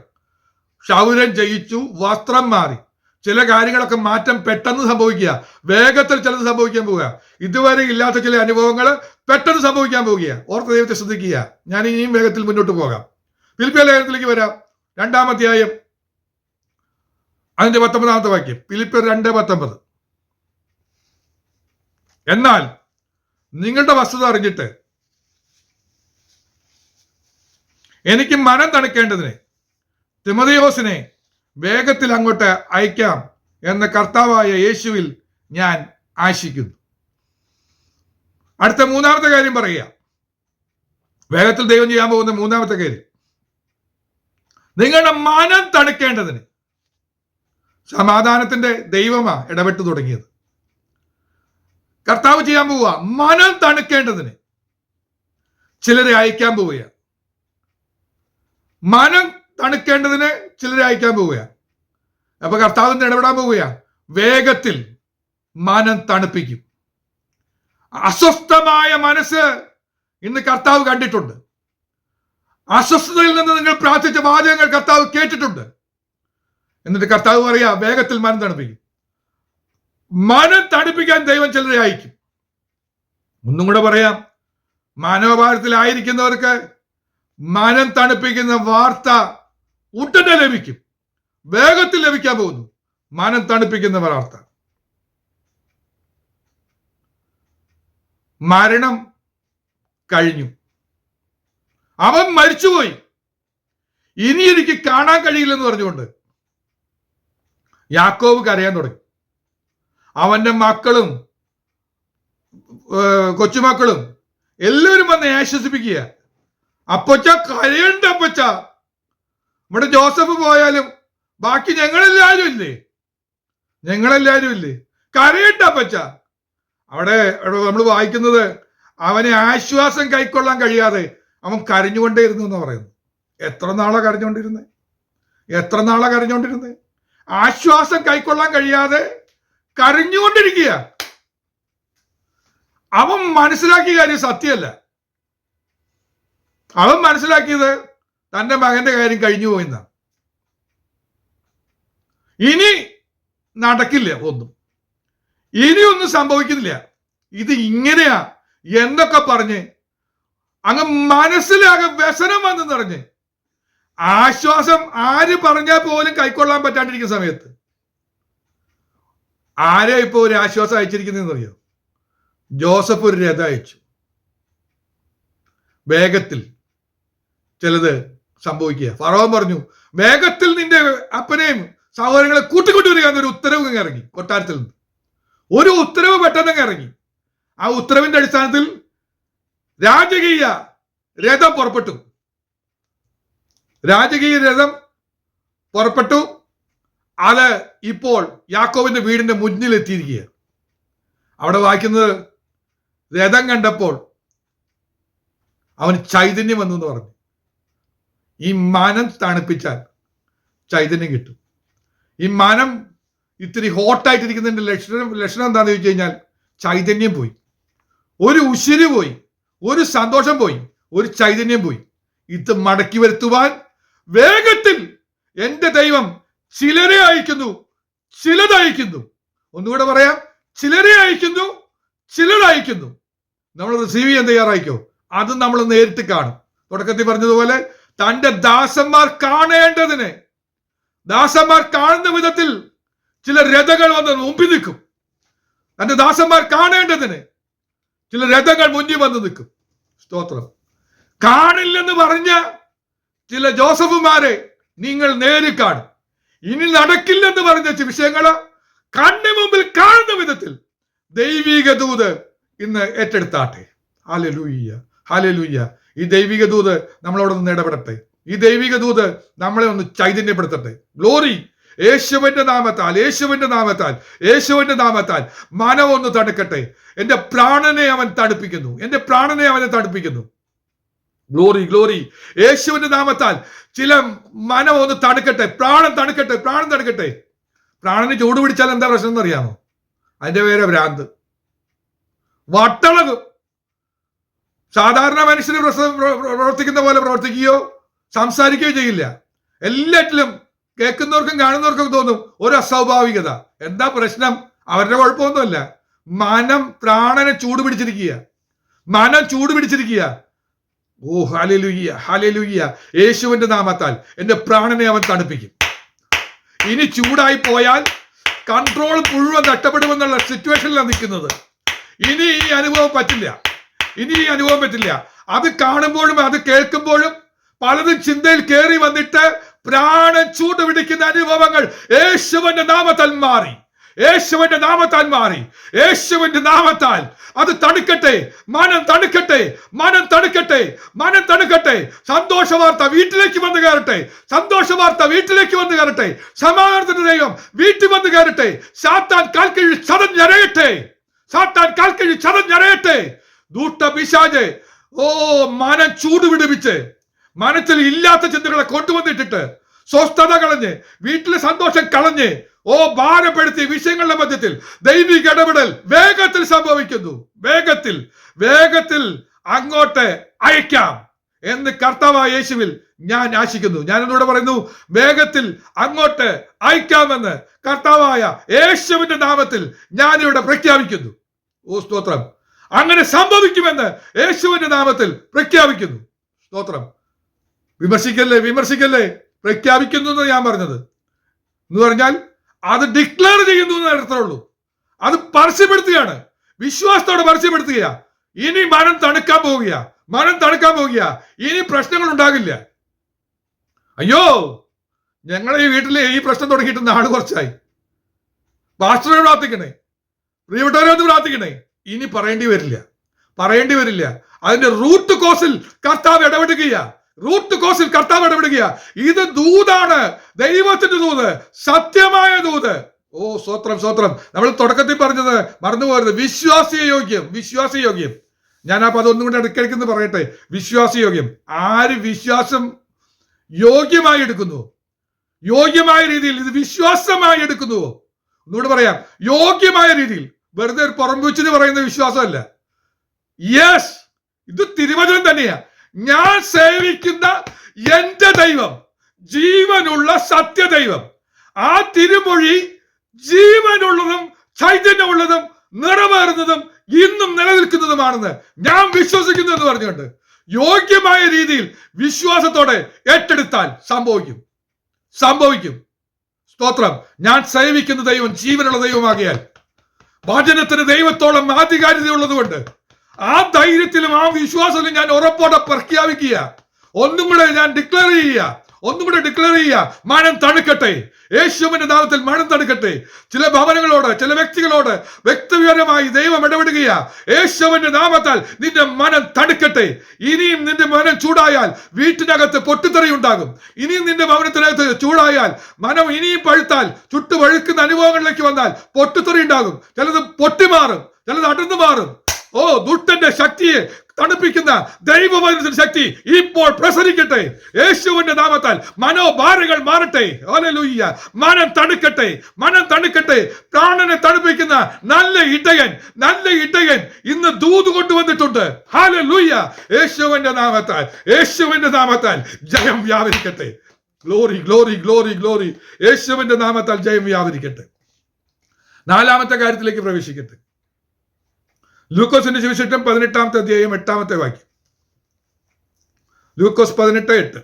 ക്ഷൗരം ജയിച്ചു, വസ്ത്രം മാറി, ചില കാര്യങ്ങളൊക്കെ മാറ്റം പെട്ടെന്ന് സംഭവിക്കുക, വേഗത്തിൽ ചിലത് സംഭവിക്കാൻ പോവുക. ഇതുവരെ ഇല്ലാത്ത ചില അനുഭവങ്ങൾ പെട്ടെന്ന് സംഭവിക്കാൻ പോവുക. ഓർത്ത് ദൈവത്തെ ശ്രദ്ധിക്കുക. ഞാൻ ഇനിയും വേഗത്തിൽ മുന്നോട്ട് പോകാം. ഫിലിപ്പിയ ലേഖനത്തിലേക്ക് വരാം. 2-ാം അധ്യായം അതിന്റെ 19-ാമത്തെ വാക്യം. ഫിലിപ്പിയർ 2:19. എന്നാൽ നിങ്ങളുടെ വസ്തുത അറിഞ്ഞിട്ട് എനിക്ക് മനം തണുക്കേണ്ടതിന് തിമോഥെയോസിനെ വേഗത്തിൽ അങ്ങോട്ട് അയക്കാം എന്ന കർത്താവായ യേശുവിൽ ഞാൻ ആശിക്കുന്നു. അടുത്ത 3-ാമത്തെ കാര്യം പറയുക. വേഗത്തിൽ ദൈവം ചെയ്യാൻ പോകുന്ന 3-ാമത്തെ കാര്യം, നിങ്ങളുടെ മനം തണുക്കേണ്ടതിന്. സമാധാനത്തിന്റെ ദൈവമാ ഇടപെട്ടു തുടങ്ങിയത്. കർത്താവ് ചെയ്യാൻ പോവുക, മനം തണുക്കേണ്ടതിന് ചിലരെ അയക്കാൻ പോവുക. മനം തണുക്കേണ്ടതിന് ചിലരെ അയക്കാൻ പോവുക. അപ്പൊ കർത്താവിന്റെ ഇടപെടാൻ പോവുക. വേഗത്തിൽ മനം തണുപ്പിക്കും. അസ്വസ്ഥമായ മനസ്സ് ഇന്ന് കർത്താവ് കണ്ടിട്ടുണ്ട്. അസ്വസ്ഥതയിൽ നിന്ന് നിങ്ങൾ പ്രാർത്ഥിച്ച വാചകങ്ങൾ കർത്താവ് കേട്ടിട്ടുണ്ട്. എന്നിട്ട് കർത്താവ് പറയാ, വേഗത്തിൽ മനം തണുപ്പിക്കും. മനം തണുപ്പിക്കാൻ ദൈവം ചിലരെ അയക്കും. ഒന്നും കൂടെ പറയാം, മനോഭാരത്തിലായിരിക്കുന്നവർക്ക് മനം തണുപ്പിക്കുന്ന വാർത്ത ഉടനെ ലഭിക്കും. വേഗത്തിൽ ലഭിക്കാൻ പോകുന്നു മനം തണുപ്പിക്കുന്ന വാർത്ത. മരണം കഴിഞ്ഞു, അവൻ മരിച്ചുപോയി, ഇനി എനിക്ക് കാണാൻ കഴിയില്ലെന്ന് പറഞ്ഞുകൊണ്ട് യാക്കോബ് കരയാൻ തുടങ്ങി. അവന്റെ മക്കളും കൊച്ചുമക്കളും എല്ലാവരും വന്ന് ആശ്വസിപ്പിക്കുക. അപ്പച്ച കരയണ്ട, അപ്പച്ച ഇവിടെ ജോസഫ് പോയാലും ബാക്കി ഞങ്ങളെല്ലാരും ഇല്ലേ, കരയണ്ട അപ്പച്ച. അവിടെ നമ്മൾ വായിക്കുന്നത്, അവനെ ആശ്വാസം കൈക്കൊള്ളാൻ കഴിയാതെ അവൻ കരഞ്ഞുകൊണ്ടേയിരുന്നു എന്ന് പറയുന്നു. എത്ര നാളാ കരഞ്ഞുകൊണ്ടിരുന്നത്? ആശ്വാസം കൈക്കൊള്ളാൻ കഴിയാതെ കരഞ്ഞുകൊണ്ടിരിക്കുക. അവൻ മനസ്സിലാക്കിയ കാര്യം സത്യമല്ല. അവൻ മനസ്സിലാക്കിയത് തന്റെ മകന്റെ കാര്യം കഴിഞ്ഞു പോയെന്നാണ്. ഇനി നടക്കില്ല, ഇനിയൊന്നും സംഭവിക്കുന്നില്ല, ഇത് ഇങ്ങനെയാ എന്നൊക്കെ പറഞ്ഞ് അങ്ങ് മനസ്സിലാകെ വ്യസനം വന്ന് നിറഞ്ഞ് ആശ്വാസം ആര് പറഞ്ഞാൽ പോലും കൈക്കൊള്ളാൻ പറ്റാണ്ടിരിക്കുന്ന സമയത്ത് ആരെ ഇപ്പൊ ഒരു ആശ്വാസം അയച്ചിരിക്കുന്നതെന്ന് അറിയോ? ജോസഫ് ഒരു രഥം അയച്ചു. വേഗത്തിൽ ചിലത് സംഭവിക്കുക. ഫറവോൻ പറഞ്ഞു, വേഗത്തിൽ നിന്റെ അപ്പനെയും സഹോദരങ്ങളെ കൂട്ടിക്കൂട്ടി വരിക എന്നൊരു ഉത്തരവ് ഇറങ്ങി. കൊട്ടാരത്തിൽ നിന്ന് ഒരു ഉത്തരവ് പെട്ടെന്ന് ഇറങ്ങി. ആ ഉത്തരവിന്റെ അടിസ്ഥാനത്തിൽ രാജകീയ രഥം പുറപ്പെട്ടു. അത് ഇപ്പോൾ യാക്കോബിന്റെ വീടിന്റെ മുന്നിൽ എത്തിയിരിക്കുക. അവിടെ വായിക്കുന്നത്, രഥം കണ്ടപ്പോൾ അവന് ചൈതന്യം വന്നു എന്ന് പറഞ്ഞു. ഈ മനം തണുപ്പിച്ചാൽ ചൈതന്യം കിട്ടും. ഈ മനം ഇത്തിരി ഹോട്ടായിട്ടിരിക്കുന്നതിന്റെ ലക്ഷണം എന്താണെന്ന് ചോദിച്ചു കഴിഞ്ഞാൽ, ചൈതന്യം പോയി, ഒരു ഉശിര് പോയി, ഒരു സന്തോഷം പോയി, ഒരു ചൈതന്യം പോയി. ഇത് മടക്കി വരുത്തുവാൻ വേഗത്തിൽ എന്റെ ദൈവം ചിലരെ അയക്കുന്നു, ചിലതയക്കുന്നു. ഒന്നുകൂടെ പറയാം, ചിലരെ അയക്കുന്നു, ചിലർ അയക്കുന്നു. നമ്മൾ റിസീവ് ചെയ്യാൻ തയ്യാറായിക്കോ? അത് നമ്മൾ നേരിട്ട് കാണും. തുടക്കത്തിൽ പറഞ്ഞതുപോലെ തന്റെ ദാസന്മാർ കാണേണ്ടതിന്, ദാസന്മാർ കാണുന്ന വിധത്തിൽ ചില രഥങ്ങൾ വന്ന് മുമ്പിൽ നിൽക്കും. തന്റെ ദാസന്മാർ കാണേണ്ടതിന് ചില രഥങ്ങൾ മുന്നിൽ വന്ന് നിൽക്കും. സ്തോത്രം. കാണില്ലെന്ന് പറഞ്ഞ ചില ജോസഫുമാരെ നിങ്ങൾ നേരിൽ കാണും. ഇനി നടക്കില്ലെന്ന് പറഞ്ഞ ചില വിഷയങ്ങള് കണ്ണു മുമ്പിൽ കാണുന്ന വിധത്തിൽ ദൈവിക ദൂത് ഇന്ന് ഏറ്റെടുത്താട്ടെ. Hallelujah, hallelujah. ഈ ദൈവിക ദൂത് നമ്മളോട് ഒന്ന് ഇടപെടട്ടെ. ഈ ദൈവിക ദൂത് നമ്മളെ ഒന്ന് ചൈതന്യപ്പെടുത്തട്ടെ. ഗ്ലോറി. യേശുവിന്റെ നാമത്താൽ, യേശുവിന്റെ നാമത്താൽ, യേശുവിന്റെ നാമത്താൽ മനം ഒന്ന് തണുക്കട്ടെ. എന്റെ പ്രാണനെ അവൻ തണുപ്പിക്കുന്നു, എന്റെ പ്രാണനെ അവനെ തണുപ്പിക്കുന്നു. Glory, glory. യേശുവിന്റെ നാമത്താൽ ചില മനം ഒന്ന് തണുക്കട്ടെ, പ്രാണൻ തണുക്കട്ടെ, പ്രാണൻ തണുക്കട്ടെ. പ്രാണന് ചൂട് പിടിച്ചാൽ എന്താ പ്രശ്നം എന്നറിയാമോ? അതിന്റെ പേരെ ഭ്രാന്ത്, വട്ടളകും. സാധാരണ മനുഷ്യന് പ്രവർത്തിക്കുന്ന പോലെ പ്രവർത്തിക്കുകയോ സംസാരിക്കുകയോ ചെയ്യില്ല. എല്ലാറ്റിലും കേൾക്കുന്നവർക്കും കാണുന്നവർക്കും തോന്നും ഒരു അസ്വാഭാവികത. എന്താ പ്രശ്നം? അവരുടെ കുഴപ്പമൊന്നുമല്ല. മനം പ്രാണനെ ചൂട് പിടിച്ചിരിക്കുക, മനം ചൂട് പിടിച്ചിരിക്കുക. ഓ ഹല്ലേലൂയ, ഹല്ലേലൂയ. യേശുവിന്റെ നാമത്താൽ എന്റെ പ്രാണനെ അവൻ തണുപ്പിക്കും. ഇനി ചൂടായി പോയാൽ കൺട്രോൾ മുഴുവൻ നഷ്ടപ്പെടുമെന്നുള്ള സിറ്റുവേഷനിലാണ് നിൽക്കുന്നത്. ഇനി ഈ അനുഭവം പറ്റില്ല, ഇനി ഈ അനുഭവം പറ്റില്ല. അത് കാണുമ്പോഴും അത് കേൾക്കുമ്പോഴും പലതും ചിന്തയിൽ കയറി വന്നിട്ട് പ്രാണൻ ചൂട് പിടിക്കുന്ന അനുഭവങ്ങൾ യേശുവിന്റെ നാമത്താൽ മാറി, യേശുവിന്റെ നാമത്താൽ മാറി, യേശുവിന്റെ നാമത്താൽ അത് തണുക്കട്ടെ. മനം തണുക്കട്ടെ, മനം തണുക്കട്ടെ, മനം തണുക്കട്ടെ. സന്തോഷ വാർത്ത വീട്ടിലേക്ക് വന്ന് കയറട്ടെ, സന്തോഷ വാർത്ത വീട്ടിലേക്ക് വന്ന് കയറട്ടെ. സമാധാനത്തിന്റെ ദൈവം വീട്ടിൽ വന്ന് കയറട്ടെ. സാത്താൻ കാൽക്കീഴിൽ ചതഞ്ഞരയട്ടെ, സാത്താൻ കാൽക്കീഴിൽ ചതഞ്ഞരയട്ടെ. ദൂഷ്ട പിശാച് മനം ചൂട് പിടിപ്പിച്ച് മനസ്സിൽ ഇല്ലാത്ത ചിന്തകളെ കൊണ്ടുവന്നിട്ടിട്ട് സ്വസ്ഥത കളഞ്ഞ് വീട്ടിലെ സന്തോഷം കളഞ്ഞ് ഭാരപ്പെടുത്തിയ വിഷയങ്ങളുടെ മധ്യത്തിൽ ദൈവിക ഇടപെടൽ വേഗത്തിൽ സംഭവിക്കുന്നു. വേഗത്തിൽ വേഗത്തിൽ അങ്ങോട്ട് അയക്കാം എന്ന് കർത്താവായ യേശുവിൽ ഞാൻ ആശിക്കുന്നു. ഞാൻ എന്നോട് പറയുന്നു, വേഗത്തിൽ അങ്ങോട്ട് അയക്കാമെന്ന് കർത്താവായ യേശുവിന്റെ നാമത്തിൽ ഞാനിവിടെ പ്രഖ്യാപിക്കുന്നു. സ്തോത്രം. അങ്ങനെ സംഭവിക്കുമെന്ന് യേശുവിന്റെ നാമത്തിൽ പ്രഖ്യാപിക്കുന്നു. സ്തോത്രം. വിമർശിക്കല്ലേ, വിമർശിക്കല്ലേ, പ്രഖ്യാപിക്കുന്നു എന്ന് ഞാൻ പറഞ്ഞത്. എന്ന് പറഞ്ഞാൽ അത് ഡിക്ലെയർ ചെയ്യുന്നു എന്ന് അർത്ഥമുള്ളൂ. അത് പരസ്യപ്പെടുത്തുകയാണ്, വിശ്വാസത്തോടെ പരസ്യപ്പെടുത്തുക. ഇനി മനം തണുക്കാൻ പോവുക, മനം തണുക്കാൻ പോവുക. ഇനി പ്രശ്നങ്ങൾ ഉണ്ടാകില്ല. അയ്യോ, ഞങ്ങളെ ഈ വീട്ടിലെ ഈ പ്രശ്നം തുടങ്ങിയിട്ട് നാട് കുറച്ചായി. പാസ്റ്ററെ പ്രാർത്ഥിക്കണേ, പ്രിയപ്പെട്ടവരൊന്ന് പ്രാർത്ഥിക്കണേ. ഇനി പറയേണ്ടി വരില്ല, പറയേണ്ടി വരില്ല. അതിന്റെ റൂട്ട് കോസിൽ കർത്താവ് ഇടപെടുകയ, റൂട്ട് കോസിൽ കർത്താവ് ഇടപെടുക. ഇത് ദൂതാണ്, ദൈവത്തിന്റെ ദൂത്, സത്യമായ ദൂത്. സ്വത്രം, സ്വത്രം. നമ്മൾ തുടക്കത്തിൽ പറഞ്ഞത് മറന്നുപോകരുത്, വിശ്വാസയോഗ്യം, വിശ്വാസയോഗ്യം. ഞാൻ ആ പദം ഒന്നും കൂടെ ഇടയ്ക്കിടയ്ക്ക് പറയട്ടെ. വിശ്വാസയോഗ്യം. ആര് വിശ്വാസം യോഗ്യമായി എടുക്കുന്നുവോ, യോഗ്യമായ രീതിയിൽ ഇത് വിശ്വാസമായി എടുക്കുന്നുവോ, ഒന്നുകൂടെ പറയാം, യോഗ്യമായ രീതിയിൽ. വെറുതെ ഒരു പുറംപൂച്ചിന് പറയുന്ന വിശ്വാസമല്ല. യെസ്, ഇത് തിരുവചനം തന്നെയാ. ഞാൻ സേവിക്കുന്ന എന്റെ ദൈവം ജീവനുള്ള സത്യദൈവം. ആ തിരുമൊഴി ജീവനുള്ളതും ചൈതന്യമുള്ളതും നിറവേറുന്നതും ഇന്നും നിലനിൽക്കുന്നതുമാണെന്ന് ഞാൻ വിശ്വസിക്കുന്നു എന്ന് പറഞ്ഞുകൊണ്ട് യോഗ്യമായ രീതിയിൽ വിശ്വാസത്തോടെ ഏറ്റെടുത്താൽ സംഭവിക്കും, സംഭവിക്കും. സ്തോത്രം. ഞാൻ സേവിക്കുന്ന ദൈവം ജീവനുള്ള ദൈവമാകിയാൽ വചനത്തിന് ദൈവത്തോളം ആധികാരികതയുള്ളത് കൊണ്ട് ആ ധൈര്യത്തിലും ആ വിശ്വാസത്തിലും ഞാൻ ഉറപ്പോടെ പ്രഖ്യാപിക്കുക. ഒന്നും കൂടെ ഞാൻ ഡിക്ലെയർ ചെയ്യുക, ഒന്നും കൂടെ ഡിക്ലെയർ ചെയ്യുക. മനം തണുക്കട്ടെ, യേശുവിന്റെ നാമത്തിൽ മനം തണുക്കട്ടെ. ചില ഭവനങ്ങളോട്, ചില വ്യക്തികളോട് വ്യക്തിപരമായി ദൈവം ഇടപെടുകയാ. യേശുവിന്റെ നാമത്താൽ നിന്റെ മനം തണുക്കട്ടെ. ഇനിയും നിന്റെ മനം ചൂടായാൽ വീട്ടിനകത്ത് പൊട്ടിത്തെറി ഉണ്ടാകും. ഇനിയും നിന്റെ ഭവനത്തിനകത്ത് ചൂടായാൽ, മനം ഇനിയും പഴുത്താൽ, ചുട്ടു വഴുക്കുന്ന അനുഭവങ്ങളിലേക്ക് വന്നാൽ പൊട്ടിത്തെറി ഉണ്ടാകും. ചിലത് പൊട്ടിമാറും, ചിലത് അടർന്നു മാറും. ദുഷ്ടന്റെ ശക്തിയെ തണുപ്പിക്കുന്ന ദൈവവചനത്തിന്റെ ശക്തി ഇപ്പോൾ പ്രസരിക്കട്ടെ. യേശുവിന്റെ നാമത്താൽ മനോഭാരങ്ങൾ മാറട്ടെ. ഹല്ലേലൂയ. മനം തണുക്കട്ടെ, മനം തണുക്കട്ടെ. പ്രാണനെ തണുപ്പിക്കുന്ന നല്ല ഇടയൻ, നല്ല ഇടയൻ ഇന്ന് ദൂത് കൊണ്ടുവന്നിട്ടുണ്ട്. ഹല്ലേലൂയ. യേശുവിന്റെ നാമത്താൽ, യേശുവിന്റെ നാമത്താൽ ജയം വ്യാപരിക്കട്ടെ. Glory, glory, glory, glory. യേശുവിന്റെ നാമത്താൽ ജയം വ്യാപരിക്കട്ടെ. നാലാമത്തെ കാര്യത്തിലേക്ക് പ്രവേശിക്കട്ടെ. ലൂക്കോസിന്റെ സുവിശേഷം 18-ാമത്തെ അധ്യായം 8-ാമത്തെ വാക്യം. ലൂക്കോസ് 18:8.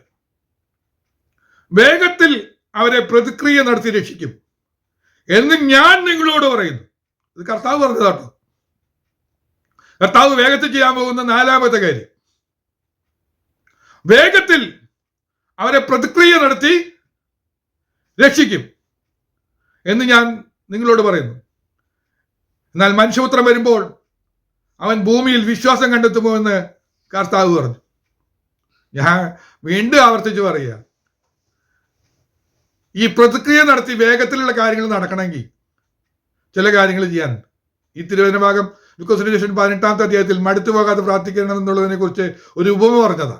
വേഗത്തിൽ അവരെ പ്രതിക്രിയ നടത്തി രക്ഷിക്കും എന്ന് ഞാൻ നിങ്ങളോട് പറയുന്നു. ഇത് കർത്താവ് പറഞ്ഞതാട്ടോ. കർത്താവ് വേഗത്തിൽ ചെയ്യാൻ പോകുന്ന നാലാമത്തെ കാര്യം, വേഗത്തിൽ അവരെ പ്രതിക്രിയ നടത്തി രക്ഷിക്കും എന്ന് ഞാൻ നിങ്ങളോട് പറയുന്നു. എന്നാൽ മനുഷ്യപുത്രൻ വരുമ്പോൾ അവൻ ഭൂമിയിൽ വിശ്വാസം കണ്ടെത്തുമോ എന്ന് കർത്താവ് പറഞ്ഞു. ഞാൻ വീണ്ടും ആവർത്തിച്ച് പറയുക, ഈ പ്രതിക്രിയ നടത്തി വേഗത്തിലുള്ള കാര്യങ്ങൾ നടക്കണമെങ്കിൽ ചില കാര്യങ്ങൾ ചെയ്യാനുണ്ട്. ഈ തിരുവചന ഭാഗം ലൂക്കോസിന്റെ സുവിശേഷം 18-ാമത്തെ അധ്യായത്തിൽ മടുത്തു പോകാതെ പ്രാർത്ഥിക്കണം എന്നുള്ളതിനെ കുറിച്ച് ഒരു ഉപമ പറഞ്ഞതാ.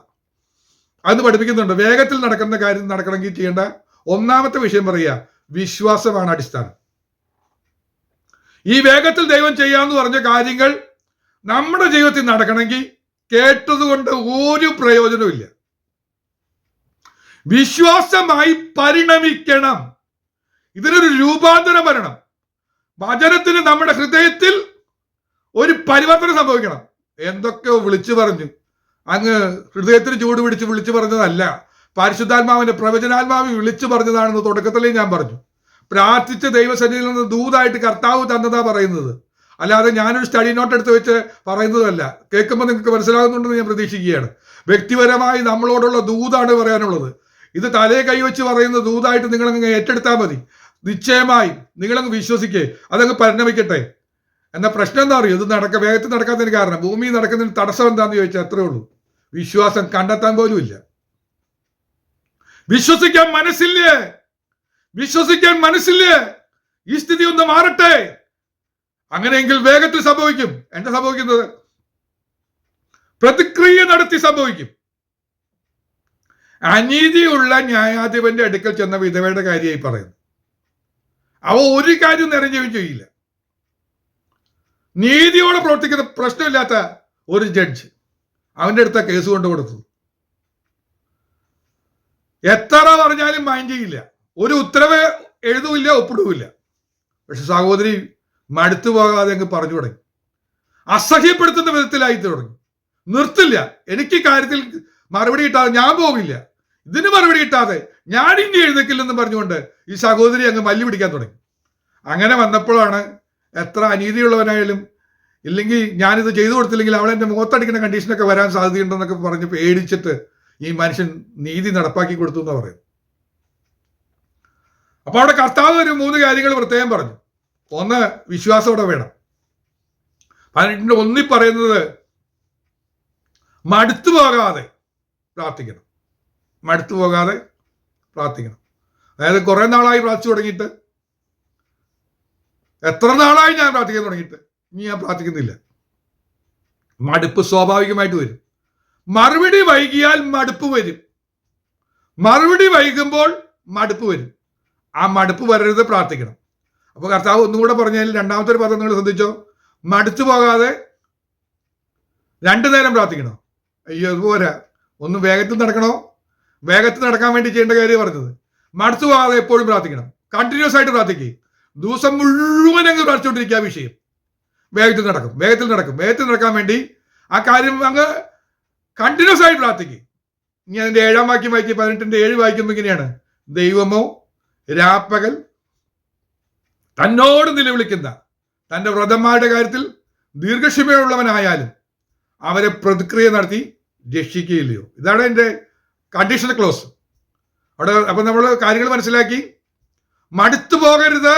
അത് പഠിപ്പിക്കുന്നുണ്ട്. വേഗത്തിൽ നടക്കുന്ന കാര്യം നടക്കണമെങ്കിൽ ചെയ്യേണ്ട ഒന്നാമത്തെ വിഷയം പറയുക, വിശ്വാസമാണ് അടിസ്ഥാനം. ഈ വേഗത്തിൽ ദൈവം ചെയ്യാന്ന് പറഞ്ഞ കാര്യങ്ങൾ നമ്മുടെ ജീവിതത്തിൽ നടക്കണമെങ്കിൽ കേട്ടതുകൊണ്ട് ഒരു പ്രയോജനമില്ല. വിശ്വാസമായി പരിണമിക്കണം. ഇതിനൊരു രൂപാന്തരം വരണം. വചനത്തിന് നമ്മുടെ ഹൃദയത്തിൽ ഒരു പരിവർത്തനം സംഭവിക്കണം. എന്തൊക്കെയോ വിളിച്ചു പറഞ്ഞു, അങ്ങ് ഹൃദയത്തിന് ചൂട് പിടിച്ച് വിളിച്ചു പറഞ്ഞതല്ല, പരിശുദ്ധാത്മാവിന്റെ പ്രവചനാത്മാവ് വിളിച്ചു പറഞ്ഞതാണെന്ന് തുടക്കത്തിലേ ഞാൻ പറഞ്ഞു. പ്രാർത്ഥിച്ച ദൈവസന്നിധിയിൽ നിന്ന് ദൂതായിട്ട് കർത്താവ് തന്നതാ പറയുന്നത്, അല്ലാതെ ഞാനൊരു സ്റ്റഡി നോട്ട് എടുത്ത് വെച്ച് പറയുന്നതല്ല. കേൾക്കുമ്പോൾ നിങ്ങൾക്ക് മനസ്സിലാകുന്നുണ്ടെന്ന് ഞാൻ പ്രതീക്ഷിക്കുകയാണ്. വ്യക്തിപരമായി നമ്മളോടുള്ള ദൂതാണ് പറയാനുള്ളത്. ഇത് തലയെ കൈവച്ച് പറയുന്ന ദൂതായിട്ട് നിങ്ങളങ്ങ് ഏറ്റെടുത്താൽ മതി. നിശ്ചയമായി നിങ്ങളങ്ങ് വിശ്വസിക്കേ, അതങ്ങ് പരിണമിക്കട്ടെ. എന്നാൽ പ്രശ്നം എന്താ അറിയോ? ഇത് വേഗത്തിൽ നടക്കാത്തതിന് കാരണം, ഭൂമി നടക്കുന്നതിന് തടസ്സം എന്താന്ന് ചോദിച്ചാൽ അത്രേ ഉള്ളൂ, വിശ്വാസം കണ്ടെത്താൻ പോലും ഇല്ല. വിശ്വസിക്കാൻ മനസ്സില്ലേ? വിശ്വസിക്കാൻ മനസ്സില്ലേ? ഈ സ്ഥിതി ഒന്ന് മാറട്ടെ. അങ്ങനെയെങ്കിൽ വേഗത്തിൽ സംഭവിക്കും. എന്താ സംഭവിക്കുന്നത്? പ്രതിക്രിയ നടത്തി സംഭവിക്കും. അനീതിയുള്ള ന്യായാധിപന്റെ അടുക്കൽ ചെന്ന വിധവയുടെ കാര്യമായി പറയുന്നു. അവ ഒരു കാര്യം നിറഞ്ഞുകയും ചെയ്യില്ല. നീതിയോടെ പ്രവർത്തിക്കുന്ന പ്രശ്നമില്ലാത്ത ഒരു ജഡ്ജ് അവന്റെ അടുത്ത കേസ് കൊണ്ടു കൊടുത്തു. എത്ര പറഞ്ഞാലും മൈൻഡ് ചെയ്യില്ല. ഒരു ഉത്തരവ് എഴുതുമില്ല, ഒപ്പിടുമില്ല. പക്ഷെ സഹോദരി മടുത്തു പോകാതെ അങ്ങ് പറഞ്ഞു തുടങ്ങി. അസഹ്യപ്പെടുത്തുന്ന വിധത്തിലായി തുടങ്ങി. നിർത്തില്ല. എനിക്ക് കാര്യത്തിൽ മറുപടി കിട്ടാതെ ഞാൻ പോകില്ല, ഇതിന് മറുപടി കിട്ടാതെ ഞാൻ ഇനി എഴുന്നേക്കില്ലെന്ന് പറഞ്ഞുകൊണ്ട് ഈ സഹോദരി അങ്ങ് മല്ലി പിടിക്കാൻ തുടങ്ങി. അങ്ങനെ വന്നപ്പോഴാണ് എത്ര അനീതിയുള്ളവനായാലും, ഇല്ലെങ്കിൽ ഞാനിത് ചെയ്തു കൊടുത്തില്ലെങ്കിൽ അവളെ എൻ്റെ മുഖത്തടിക്കുന്ന കണ്ടീഷനൊക്കെ വരാൻ സാധ്യതയുണ്ടെന്നൊക്കെ പറഞ്ഞ് പേടിച്ചിട്ട് ഈ മനുഷ്യൻ നീതി നടപ്പാക്കി കൊടുത്തു എന്നാ പറയുന്നത്. അപ്പൊ അവിടെ കർത്താവ് ഒരു 3 കാര്യങ്ങൾ പ്രത്യേകം പറഞ്ഞു. ഒന്ന്, വിശ്വാസം അവിടെ വേണം. 18 പറയുന്നത് മടുത്തു പോകാതെ പ്രാർത്ഥിക്കണം. മടുത്തു പോകാതെ പ്രാർത്ഥിക്കണം. അതായത് കുറെ നാളായി പ്രാർത്ഥിച്ചു തുടങ്ങിയിട്ട്, എത്ര നാളായി ഞാൻ പ്രാർത്ഥിക്കാൻ തുടങ്ങിയിട്ട്, ഇനി ഞാൻ പ്രാർത്ഥിക്കുന്നില്ല. മടുപ്പ് സ്വാഭാവികമായിട്ട് വരും. മറുപടി വൈകിയാൽ മടുപ്പ് വരും. മറുപടി വൈകുമ്പോൾ മടുപ്പ് വരും. ആ മടുപ്പ് വരരുത്, പ്രാർത്ഥിക്കണം. അപ്പൊ കർത്താവ് ഒന്നും കൂടെ പറഞ്ഞാൽ രണ്ടാമത്തെ ഒരു പദം നിങ്ങൾ ശ്രദ്ധിച്ചോ, മടുത്തു പോകാതെ 2 നേരം പ്രാർത്ഥിക്കണോ? അയ്യോ അതുപോരാ, ഒന്ന് വേഗത്തിൽ നടക്കണോ? വേഗത്തിൽ നടക്കാൻ വേണ്ടി ചെയ്യേണ്ട കാര്യം പറഞ്ഞത്. മടുത്തു പോകാതെ എപ്പോഴും പ്രാർത്ഥിക്കണം. കണ്ടിന്യൂസ് ആയിട്ട് പ്രാർത്ഥിക്കുക. ദിവസം മുഴുവൻ അങ്ങ് പ്രാർത്ഥിച്ചുകൊണ്ടിരിക്കുക. വിഷയം വേഗത്തിൽ നടക്കും, വേഗത്തിൽ നടക്കും. വേഗത്തിൽ നടക്കാൻ വേണ്ടി ആ കാര്യം അങ്ങ് കണ്ടിന്യൂസ് ആയി പ്രാർത്ഥിക്കുക. ഇനി അതിന്റെ 7-ാം വാക്യം വായിക്കുക. 18-ന്റെ 7 വായിക്കുമ്പോൾ ഇങ്ങനെയാണ്, ദൈവമോ രാപ്പകൽ തന്നോട് നിലവിളിക്കുന്ന തന്റെ വ്രതന്മാരുടെ കാര്യത്തിൽ ദീർഘക്ഷമയുള്ളവനായാലും അവരെ പ്രതിക്രിയ നടത്തി രക്ഷിക്കുകയില്ലയോ? ഇതാണ് എൻ്റെ കണ്ടീഷണൽ ക്ലോസ്. അവിടെ അപ്പൊ നമ്മൾ കാര്യങ്ങൾ മനസ്സിലാക്കി. മടുത്തു പോകരുത്.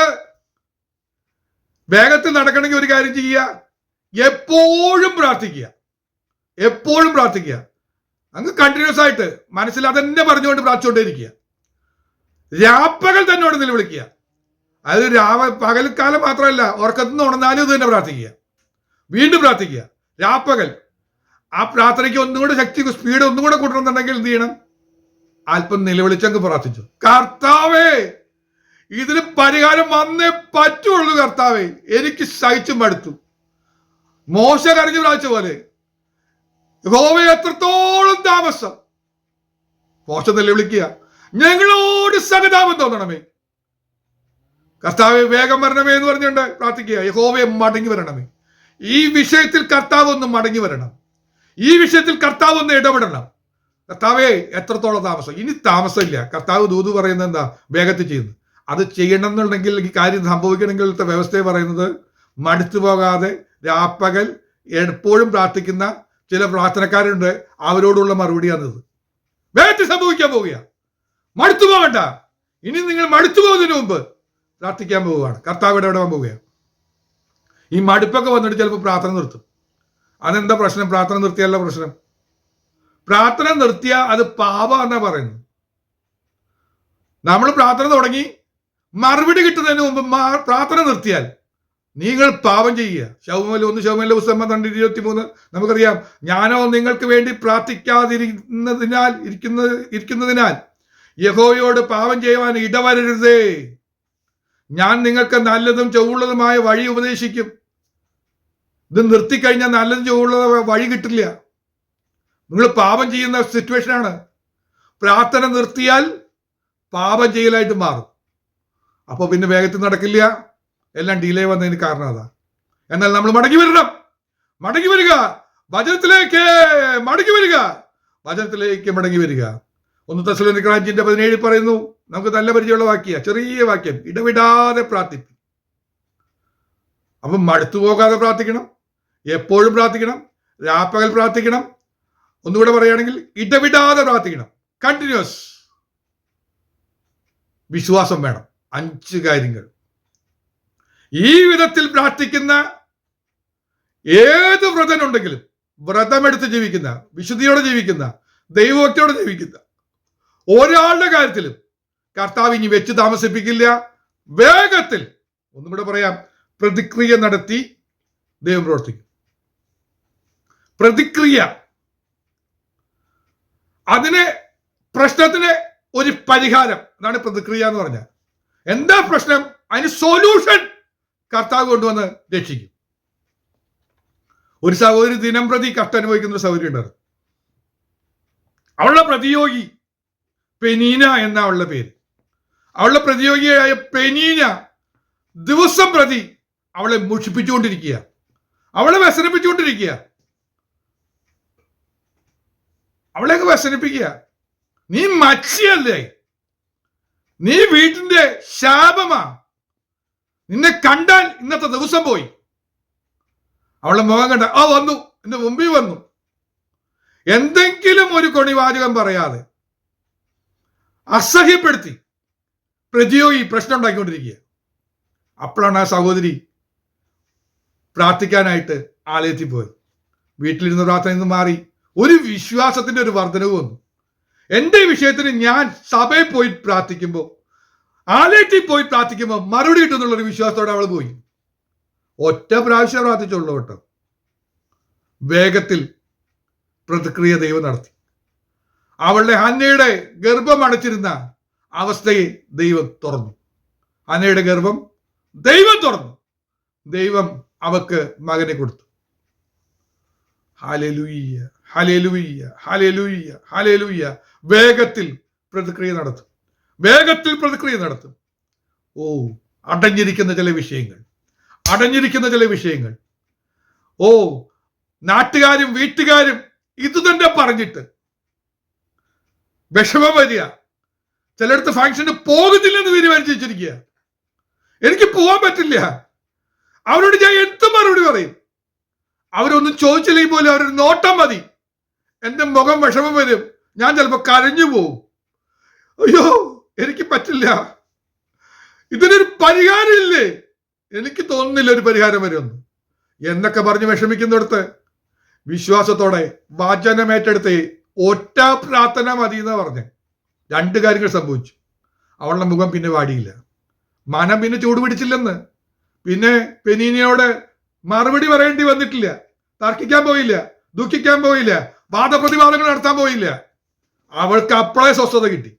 വേഗത്തിൽ നടക്കണമെങ്കിൽ ഒരു കാര്യം ചെയ്യുക, എപ്പോഴും പ്രാർത്ഥിക്കുക. എപ്പോഴും പ്രാർത്ഥിക്കുക. അങ്ങ് കണ്ടിന്യൂസ് ആയിട്ട് മനസ്സിൽ അതന്നെ പറഞ്ഞുകൊണ്ട് പ്രാർത്ഥിച്ചുകൊണ്ടേയിരിക്കുക. രാപ്പകൽ തന്നോട് നിലവിളിക്കുക. അത് പകൽക്കാലം മാത്രമല്ല, ഉറക്കത്തിൽ നിന്ന് ഉണർന്നാലും ഇത് തന്നെ പ്രാർത്ഥിക്കുക. വീണ്ടും പ്രാർത്ഥിക്കുക. രാപ്പകൽ. ആ പ്രാർത്ഥനയ്ക്ക് ഒന്നും കൂടെ ശക്തി, സ്പീഡ് ഒന്നും കൂടെ കൂട്ടണമെന്നുണ്ടെങ്കിൽ എന്ത് ചെയ്യണം? അല്പം നിലവിളിച്ചങ്ങ് പ്രാർത്ഥിച്ചു, കർത്താവേ ഇതിന് പരിഹാരം വന്നേ പറ്റുള്ളൂ. കർത്താവേ എനിക്ക് സഹിച്ചു മടുത്തു. മോശ കരഞ്ഞു പ്രാർത്ഥിച്ച പോലെ, യഹോവേ എത്രത്തോളം താമസം. മോശ നിലവിളിക്കുക, ഞങ്ങളോട് സഹതാപം തോന്നണമേ. കർത്താവെ വേഗം വരണമേ എന്ന് പറഞ്ഞുകൊണ്ട് പ്രാർത്ഥിക്കുക. യഹോവയെ മടങ്ങി വരണമേ. ഈ വിഷയത്തിൽ കർത്താവ് ഒന്ന് മടങ്ങി വരണം. ഈ വിഷയത്തിൽ കർത്താവ് ഒന്ന് ഇടപെടണം. കർത്താവെ എത്രത്തോളം താമസം? ഇനി താമസമില്ല. കർത്താവ് ദൂത് പറയുന്നത് എന്താ? വേഗത്തിൽ ചെയ്യുന്നു. അത് ചെയ്യണം എന്നുണ്ടെങ്കിൽ, ഈ കാര്യം സംഭവിക്കണമെങ്കിൽ വ്യവസ്ഥയെ പറയുന്നത് മടുത്തു പോകാതെ രാപ്പകൽ എപ്പോഴും പ്രാർത്ഥിക്കുന്ന ചില പ്രാർത്ഥനക്കാരുണ്ട്. അവരോടുള്ള മറുപടിയാണിത്. വേഗത്തിൽ സംഭവിക്കാൻ പോവുക. മടുത്തു പോകണ്ട. ഇനി നിങ്ങൾ മടുത്തു പോകുന്നതിന് മുമ്പ് പ്രാർത്ഥിക്കാൻ പോവുകയാണ്. കർത്താവ് ഇടപെടാൻ പോവുകയാണ്. ഈ മടുപ്പൊക്കെ വന്നിട്ട് ചിലപ്പോൾ പ്രാർത്ഥന നിർത്തും. അതെന്താ പ്രശ്നം? പ്രാർത്ഥന നിർത്തിയല്ല പ്രശ്നം. പ്രാർത്ഥന നിർത്തിയ അത് പാപം എന്നാ പറയുന്നത്. നമ്മൾ പ്രാർത്ഥന തുടങ്ങി മറുപടി കിട്ടുന്നതിന് മുമ്പ് പ്രാർത്ഥന നിർത്തിയാൽ നിങ്ങൾ പാപം ചെയ്യുക. ശൗമേലിന്റെ പുസ്തകം 12:23 നമുക്കറിയാം. ഞാനോ നിങ്ങൾക്ക് വേണ്ടി പ്രാർത്ഥിക്കാതിരിക്കുന്നതിനാൽ യഹോവയോട് പാപം ചെയ്യുവാൻ ഇടവരരുതേ. ഞാൻ നിങ്ങൾക്ക് നല്ലതും ചൊവ്വുള്ളതുമായ വഴി ഉപദേശിക്കും. ഇത് നിർത്തിക്കഴിഞ്ഞാൽ നല്ലതും ചൊവ്വുള്ള വഴി കിട്ടില്ല. നിങ്ങൾ പാപം ചെയ്യുന്ന സിറ്റുവേഷനാണ്. പ്രാർത്ഥന നിർത്തിയാൽ പാപം ചെയ്യലായിട്ട് മാറും. അപ്പോൾ പിന്നെ വേഗത്തിൽ നടക്കില്ല. എല്ലാം ഡിലേ വന്നതിന് കാരണം അതാ. എന്നാൽ നമ്മൾ മടങ്ങി വരണം. മടങ്ങി വരിക. വചനത്തിലേക്ക് മടങ്ങി വരിക. വചനത്തിലേക്ക് മടങ്ങി വരിക. 1 തെസ്സലോനിക്കർ 5:17 പറയുന്നു. നമുക്ക് നല്ല പരിചയമുള്ള വാക്യ, ചെറിയ വാക്യം. ഇടവിടാതെ പ്രാർത്ഥിക്കും. അപ്പം മടുത്തു പോകാതെ പ്രാർത്ഥിക്കണം. എപ്പോഴും പ്രാർത്ഥിക്കണം. രാപ്പകൽ പ്രാർത്ഥിക്കണം. ഒന്നുകൂടെ പറയുകയാണെങ്കിൽ ഇടവിടാതെ പ്രാർത്ഥിക്കണം. കണ്ടിന്യൂസ്. വിശ്വാസം വേണം. 5 കാര്യങ്ങൾ. ഈ വിധത്തിൽ പ്രാർത്ഥിക്കുന്ന ഏത് വ്രതനുണ്ടെങ്കിലും, വ്രതമെടുത്ത് ജീവിക്കുന്ന, വിശുദ്ധിയോടെ ജീവിക്കുന്ന, ദൈവഭക്തിയോടെ ജീവിക്കുന്ന ഒരാളുടെ കാര്യത്തിലും കർത്താവ് ഇനി വെച്ച് താമസിപ്പിക്കില്ല. വേഗത്തിൽ, ഒന്നും കൂടെ പറയാം, പ്രതിക്രിയ നടത്തി ദൈവം പ്രവർത്തിക്കും. പ്രതിക്രിയ. അതിന് പ്രശ്നത്തിന് ഒരു പരിഹാരം. അതാണ് പ്രതിക്രിയ എന്ന് പറഞ്ഞാൽ. എന്താ പ്രശ്നം? അതിന് സൊല്യൂഷൻ കർത്താവ് കൊണ്ടുവന്ന് രക്ഷിക്കും. ഒരു സഹോദരി ദിനം പ്രതി കഷ്ടനുഭവിക്കുന്ന ഒരു സഹോദരി ഉണ്ടായിരുന്നു. അവളുടെ പ്രതിയോഗി പെനീന എന്ന അവളുടെ പേര്. അവളുടെ പ്രതിയോഗിയായ പെനീന ദിവസം പ്രതി അവളെ മുഷിപ്പിച്ചുകൊണ്ടിരിക്കുക, അവളെ വ്യസനിപ്പിച്ചുകൊണ്ടിരിക്കുക, അവളെയൊക്കെ വ്യസനിപ്പിക്കുക. നീ മച്ചിയല്ലേ, നീ വീട്ടിന്റെ ശാപമാ, നിന്നെ കണ്ടാൽ ഇന്നത്തെ ദിവസം പോയി. അവളുടെ മുഖം കണ്ട വന്നു, എന്റെ മുമ്പിൽ വന്നു. എന്തെങ്കിലും ഒരു കൊണിവാചകം പറയാതെ അസഹ്യപ്പെടുത്തി പ്രതിയോഗി പ്രശ്നം ഉണ്ടാക്കിക്കൊണ്ടിരിക്കുക. അപ്പോഴാണ് ആ സഹോദരി പ്രാർത്ഥിക്കാനായിട്ട് ആലയത്തിൽ പോയത്. വീട്ടിലിരുന്ന് പ്രാർത്ഥനയിൽ നിന്ന് മാറി ഒരു വിശ്വാസത്തിന്റെ ഒരു വർധനവ് വന്നു. എന്റെ വിഷയത്തിന് ഞാൻ സഭയിൽ പോയി പ്രാർത്ഥിക്കുമ്പോൾ, ആലയത്തിൽ പോയി പ്രാർത്ഥിക്കുമ്പോൾ മറുപടി കിട്ടുന്നുള്ളൊരു വിശ്വാസത്തോടെ അവൾ പോയി. ഒറ്റ പ്രാവശ്യം പ്രാർത്ഥിച്ചുള്ളൂ കേട്ടോ. വേഗത്തിൽ പ്രതിക്രിയ ദൈവം നടത്തി. അവളുടെ ഹന്നയുടെ ഗർഭം അടച്ചിരുന്ന അവസ്ഥയെ ദൈവം തുറന്നു. ഹന്നയുടെ ഗർഭം ദൈവം തുറന്നു. ദൈവം അവക്ക് മകനെ കൊടുത്തു. Hallelujah, hallelujah, hallelujah, hallelujah. വേഗത്തിൽ പ്രതിക്രിയ നടത്തും. വേഗത്തിൽ പ്രതിക്രിയ നടത്തും. അടഞ്ഞിരിക്കുന്ന ചില വിഷയങ്ങൾ, നാട്ടുകാരും വീട്ടുകാരും ഇത് തന്നെ പറഞ്ഞിട്ട് വിഷമം വരിക. ചിലയിടത്ത് ഫംഗ്ഷന് പോകുന്നില്ലെന്ന് തീരുമാനിച്ചു വെച്ചിരിക്കുക. എനിക്ക് പോകാൻ പറ്റില്ല. അവരോട് ഞാൻ എന്ത് മറുപടി പറയും? അവരൊന്നും ചോദിച്ചില്ലെങ്കിൽ പോലും അവരൊരു നോട്ടം മതി, എന്റെ മുഖം വിഷമം വരും. ഞാൻ ചിലപ്പോൾ കരഞ്ഞു പോവും. അയ്യോ, എനിക്ക് പറ്റില്ല, ഇതിനൊരു പരിഹാരം ഇല്ലേ? എനിക്ക് തോന്നുന്നില്ല ഒരു പരിഹാരം വരുമെന്ന് എന്നൊക്കെ പറഞ്ഞ് വിഷമിക്കുന്നിടത്ത് വിശ്വാസത്തോടെ വചനമേറ്റെടുത്ത് ഒറ്റ പ്രാർത്ഥന മതി എന്ന് പറഞ്ഞ് 2 കാര്യങ്ങൾ സംഭവിച്ചു. അവളുടെ മുഖം പിന്നെ വാടിയില്ല, മനം പിന്നെ ചൂട് പിടിച്ചില്ലെന്ന്. പിന്നെ പെനീനയോട് മറുപടി പറയേണ്ടി വന്നിട്ടില്ല, തർക്കിക്കാൻ പോയില്ല, ദുഃഖിക്കാൻ പോയില്ല, വാദപ്രതിവാദങ്ങൾ നടത്താൻ പോയില്ല. അവൾക്ക് അപ്പോഴേ സ്വസ്ഥത കിട്ടി.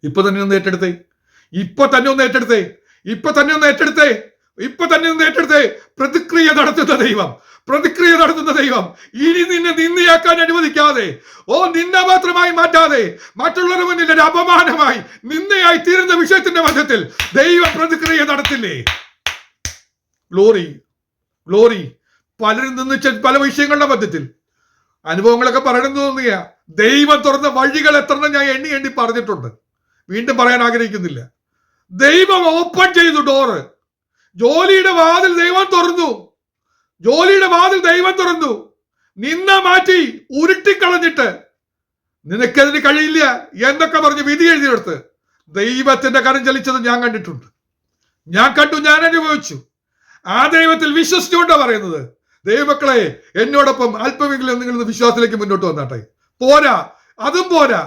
ഇപ്പൊ തന്നെ ഒന്ന് ഏറ്റെടുത്തേ. പ്രതിക്രിയ നടത്തുന്ന ദൈവം, പ്രതിക്രിയ നടത്തുന്ന ദൈവം ഇനി നിന്നെ നിന്ദയാക്കാൻ അനുവദിക്കാതെ, നിന്ന മാത്രമായി മാറ്റാതെ, മറ്റുള്ളവരുടെ മുന്നിൽ ഒരു അപമാനമായി നിന്നയായി തീരുന്ന വിഷയത്തിന്റെ മധ്യത്തിൽ ദൈവം പ്രതിക്രിയ നടത്തില്ലേ? Glory, glory. പലരും നിന്നിച്ച പല വിഷയങ്ങളുടെ മധ്യത്തിൽ അനുഭവങ്ങളൊക്കെ പറയണമെന്ന് തോന്നിയ ദൈവം തുറന്ന വഴികൾ എത്ര ഞാൻ എണ്ണി എണ്ണി പറഞ്ഞിട്ടുണ്ട്. വീണ്ടും പറയാൻ ആഗ്രഹിക്കുന്നില്ല. ദൈവം ഓപ്പൺ ചെയ്തു ഡോറ്. ജോലിയുടെ വാതിൽ ദൈവം തുറന്നു. ജോലിയുടെ വാതിൽ ദൈവം തുറന്നു. നിന്ന മാറ്റി ഉരുട്ടിക്കളഞ്ഞിട്ട് നിനക്കതിന് കഴിയില്ല എന്നൊക്കെ പറഞ്ഞ് വിധി എഴുതിയെടുത്ത് ദൈവത്തിന്റെ കരം ചലിച്ചത് ഞാൻ കണ്ടിട്ടുണ്ട്. ഞാൻ കണ്ടു, ഞാൻ അനുഭവിച്ചു. ആ ദൈവത്തിൽ വിശ്വസിച്ചുകൊണ്ടാണ് പറയുന്നത്. ദൈവമക്കളെ, എന്നോടൊപ്പം അല്പമെങ്കിലും നിങ്ങൾ വിശ്വാസത്തിലേക്ക് മുന്നോട്ട് വന്നാട്ടെ. പോരാ, അതും പോരാ.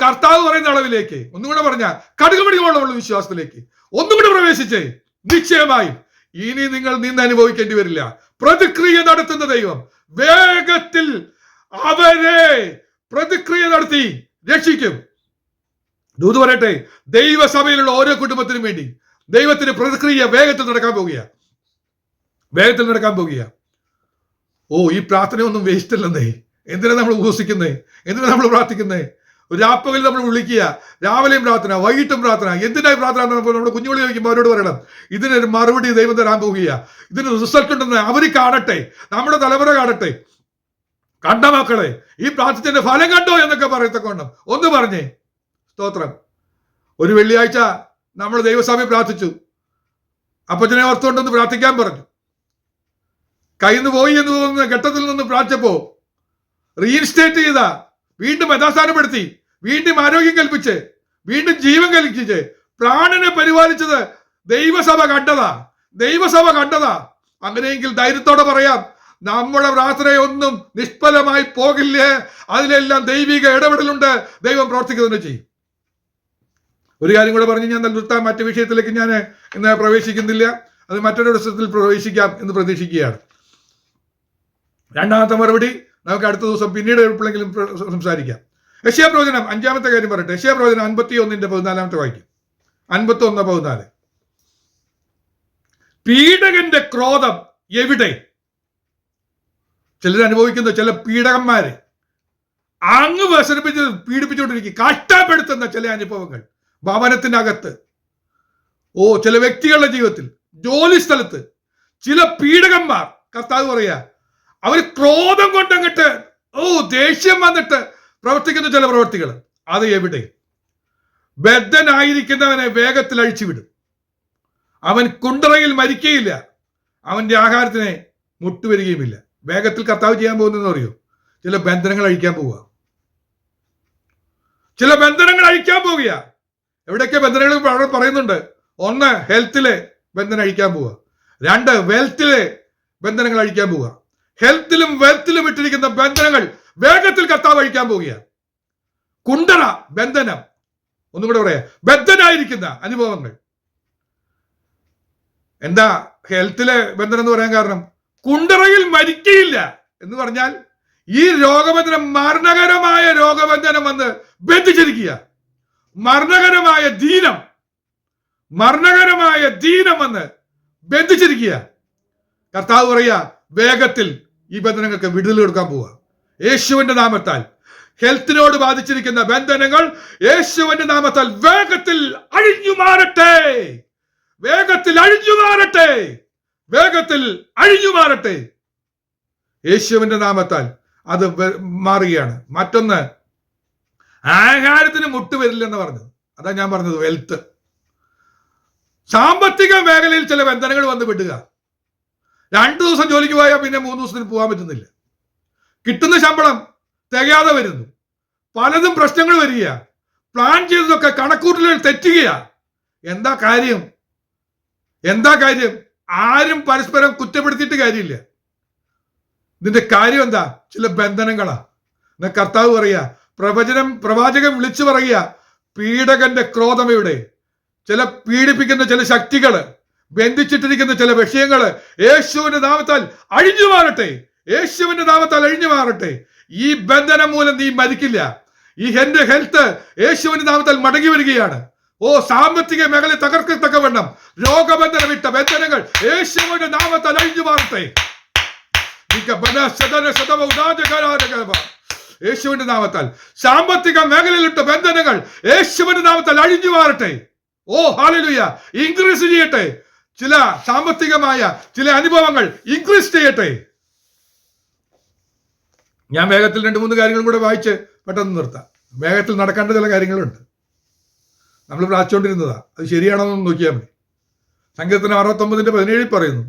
കർത്താവ് പറയുന്ന അളവിലേക്ക് ഒന്നുകൂടെ പറഞ്ഞ കടുകുമണിയോളമുള്ള വിശ്വാസത്തിലേക്ക് ഒന്നുകൂടെ പ്രവേശിച്ചേ. നിശ്ചയമായും ഇനി നിങ്ങൾ നിന്ന് അനുഭവിക്കേണ്ടി വരില്ല. പ്രതിക്രിയ നടത്തുന്ന ദൈവം വേഗത്തിൽ അവരെ പ്രതിക്രിയ നടത്തി രക്ഷിക്കും. ദൂത് പറയട്ടെ, ദൈവസഭയിലുള്ള ഓരോ കുടുംബത്തിനും വേണ്ടി ദൈവത്തിന് പ്രതിക്രിയ വേഗത്തിൽ നടക്കാൻ പോകുക. വേഗത്തിൽ നടക്കാൻ പോകുക. ഈ പ്രാർത്ഥനയൊന്നും വേസ്റ്റ് അല്ലെന്നേ. എന്തിനാ നമ്മൾ ഉപസിക്കുന്നേ? എന്തിനാ നമ്മൾ പ്രാർത്ഥിക്കുന്നേ? രാപ്പകൽ നമ്മൾ വിളിക്കുക, രാവിലെയും പ്രാർത്ഥന, വൈകിട്ടും പ്രാർത്ഥന. എന്തിനായി പ്രാർത്ഥന? നമ്മുടെ കുഞ്ഞുങ്ങൾ ചോദിക്കുമ്പോൾ അവരോട് പറയണം, ഇതിനൊരു മറുപടി ദൈവം തരാൻ പോകുക. ഇതിന് റിസൾട്ട് ഉണ്ടെന്ന് അവർ കാണട്ടെ, നമ്മുടെ തലമുറ കാണട്ടെ. കണ്ട മക്കളെ, ഈ പ്രാർത്ഥിച്ചതിന്റെ ഫലം കണ്ടോ എന്നൊക്കെ പറയത്തക്കോണം ഒന്ന് പറഞ്ഞേ. സ്തോത്രം. ഒരു വെള്ളിയാഴ്ച നമ്മൾ ദൈവസഭയിൽ പ്രാർത്ഥിച്ചു. അപ്പച്ചനെ ഓർത്തുകൊണ്ടൊന്ന് പ്രാർത്ഥിക്കാൻ പറഞ്ഞു. കയ്യിൽ നിന്ന് പോയി എന്ന് തോന്നുന്ന ഘട്ടത്തിൽ നിന്ന് പ്രാർത്ഥിച്ചപ്പോ റീഇൻസ്റ്റേറ്റ് ചെയ്ത, വീണ്ടും യഥാസ്ഥാനപ്പെടുത്തി, വീണ്ടും ആരോഗ്യം കൽപ്പിച്ച്, വീണ്ടും ജീവൻ കൽപ്പിച്ച് പ്രാണനെ പരിപാലിച്ചത് ദൈവസഭ കണ്ടതാ. ദൈവസഭ കണ്ടതാ. അങ്ങനെയെങ്കിൽ ധൈര്യത്തോടെ പറയാം, നമ്മുടെ പ്രാർത്ഥനയൊന്നും നിഷ്ഫലമായി പോകില്ലേ. അതിലെല്ലാം ദൈവിക ഇടപെടലുണ്ട്. ദൈവം പ്രവർത്തിക്കുന്നത് ചെയ്യും. ഒരു കാര്യം കൂടെ പറഞ്ഞ് ഞാൻ നിർത്താൻ. മറ്റു വിഷയത്തിലേക്ക് ഞാൻ ഇന്ന് പ്രവേശിക്കുന്നില്ല. അത് മറ്റൊരു ദിവസത്തിൽ പ്രവേശിക്കാം എന്ന് പ്രതീക്ഷിക്കുകയാണ്. രണ്ടാമത്തെ മറുപടി നമുക്ക് അടുത്ത ദിവസം പിന്നീട് എപ്പോഴെങ്കിലും സംസാരിക്കാം. യെശയ്യാ പ്രവചനം 5-ാമത്തെ കാര്യം പറയട്ടെ. യെശയ്യാ പ്രവചനം 51:14 വായിക്കും. 51:14. പീഡകന്റെ ക്രോധം എവിടെ? ചിലർ അനുഭവിക്കുന്ന ചില പീഡകന്മാരെ അങ്ങ് വ്യസനിപ്പിച്ച് പീഡിപ്പിച്ചുകൊണ്ടിരിക്കും, കഷ്ടപ്പെടുത്തുന്ന ചില അനുഭവങ്ങൾ ഭവനത്തിനകത്ത്, ചില വ്യക്തികളുടെ ജീവിതത്തിൽ, ജോലി സ്ഥലത്ത് ചില പീഡകന്മാർ. കർത്താവ് പറയാ, അവർ ക്രോധം കൊണ്ടങ്ങിട്ട് ദേഷ്യം വന്നിട്ട് പ്രവർത്തിക്കുന്ന ചില പ്രവർത്തികൾ. അത് എവിടെ? ബദ്ധനായിരിക്കുന്നവനെ വേഗത്തിൽ അഴിച്ചുവിടും. അവൻ കുണ്ടറയിൽ മരിക്കുകയില്ല, അവന്റെ ആഹാരത്തിനെ മുട്ടുവരികയുമില്ല. വേഗത്തിൽ കർത്താവ് ചെയ്യാൻ പോകുന്നതെന്ന് അറിയോ? ചില ബന്ധനങ്ങൾ അഴിക്കാൻ പോവുക. ചില ബന്ധനങ്ങൾ അഴിക്കാൻ പോവുക. എവിടെയൊക്കെ ബന്ധനങ്ങൾ പറയുന്നുണ്ട്? 1, ഹെൽത്തിലെ ബന്ധനം അഴിക്കാൻ പോവുക. 2, വെൽത്തിലെ ബന്ധനങ്ങൾ അഴിക്കാൻ പോവുക. ഹെൽത്തിലും വെൽത്തിലും ഇട്ടിരിക്കുന്ന ബന്ധനങ്ങൾ വേഗത്തിൽ കർത്താവ് അഴിക്കാൻ പോവുക. കുണ്ടറ ബന്ധനം, ഒന്നും കൂടെ പറയാ, ബദ്ധനായിരിക്കുന്ന അനുഭവങ്ങൾ. എന്താ ഹെൽത്തിലെ ബന്ധനം എന്ന് പറയാൻ കാരണം? കുണ്ടറയിൽ മരിക്കയില്ല എന്ന് പറഞ്ഞാൽ ഈ രോഗബന്ധനം മരണകരമായ രോഗബന്ധനം വന്ന് ബന്ധിച്ചിരിക്കുക. മരണകരമായ ദീനം വന്ന് ബന്ധിച്ചിരിക്കുക. കർത്താവ് പറയാ, വേഗത്തിൽ ഈ ബന്ധനങ്ങൾക്ക് വിടുതൽ കൊടുക്കാൻ പോവുക. യേശുവിന്റെ നാമത്താൽ ഹെൽത്തിനോട് ബാധിച്ചിരിക്കുന്ന ബന്ധനങ്ങൾ യേശുവിന്റെ നാമത്താൽ വേഗത്തിൽ അഴിഞ്ഞു മാറട്ടെ. വേഗത്തിൽ അഴിഞ്ഞു മാറട്ടെ. വേഗത്തിൽ അഴിഞ്ഞു മാറട്ടെ. യേശുവിന്റെ നാമത്താൽ അത് മാറുകയാണ്. മറ്റൊന്ന്, ആഹാരത്തിന് മുട്ടുവരില്ലെന്ന് പറഞ്ഞത്. അതാ ഞാൻ പറഞ്ഞത്, വെൽത്ത്. സാമ്പത്തിക മേഖലയിൽ ചില ബന്ധനങ്ങൾ വന്ന് വിടുക. 2 ദിവസം ജോലിക്ക് പോയാൽ പിന്നെ 3 ദിവസത്തിന് പോകാൻ പറ്റുന്നില്ല. കിട്ടുന്ന ശമ്പളം തികയാതെ വരുന്നു. പലതും പ്രശ്നങ്ങൾ വരിക. പ്ലാൻ ചെയ്തതൊക്കെ കണക്കൂട്ടലുകൾ തെറ്റുകയാ. എന്താ കാര്യം? ആരും പരസ്പരം കുറ്റപ്പെടുത്തിയിട്ട് കാര്യമില്ല. ഇതിന്റെ കാര്യം എന്താ? ചില ബന്ധനങ്ങളാ. എന്നാ കർത്താവ് പറയാ, പ്രവാചകൻ വിളിച്ചു പറയുക, പീഡകന്റെ ക്രോധമയുടെ ചില പീഡിപ്പിക്കുന്ന ചില ശക്തികള്, ബന്ധിച്ചിട്ടിരിക്കുന്ന ചില വിഷയങ്ങള് യേശുവിന്റെ നാമത്താൽ അഴിഞ്ഞു മാറട്ടെ. യേശുവിന്റെ നാമത്താൽ അഴിഞ്ഞു മാറട്ടെ. ഈ ബന്ധനം മൂലം നീ മരിക്കില്ല. ഈ എന്റെ ഹെൽത്ത് യേശുവിന്റെ നാമത്താൽ മടങ്ങി വരികയാണ്. സാമ്പത്തിക മേഖല തകർക്കത്തക്കവണ്ണം രോഗബന്ധനം ഇട്ട ബന്ധനങ്ങൾ യേശുവിന്റെ നാമത്താൽ അഴിഞ്ഞു മാറട്ടെ. യേശുവിന്റെ നാമത്താൽ സാമ്പത്തിക മേഖലയിലിട്ട ബന്ധനങ്ങൾ യേശുവിന്റെ നാമത്താൽ അഴിഞ്ഞു മാറട്ടെ. ഓ ഹല്ലേലൂയ. ഇൻക്രീസ് ചെയ്യട്ടെ. ചില സാമ്പത്തികമായ ചില അനുഭവങ്ങൾ ഇൻക്രീസ് ചെയ്യട്ടെ. ഞാൻ വേഗത്തിൽ 2-3 കാര്യങ്ങളും കൂടെ വായിച്ച് പെട്ടെന്ന് നിർത്താം. വേഗത്തിൽ നടക്കേണ്ട ചില കാര്യങ്ങളുണ്ട്. നമ്മൾ പ്രാർത്ഥിച്ചുകൊണ്ടിരുന്നതാ, അത് ശരിയാണോ എന്ന് നോക്കിയാൽ മതി. സങ്കീർത്തനം 69:17 പറയുന്നു,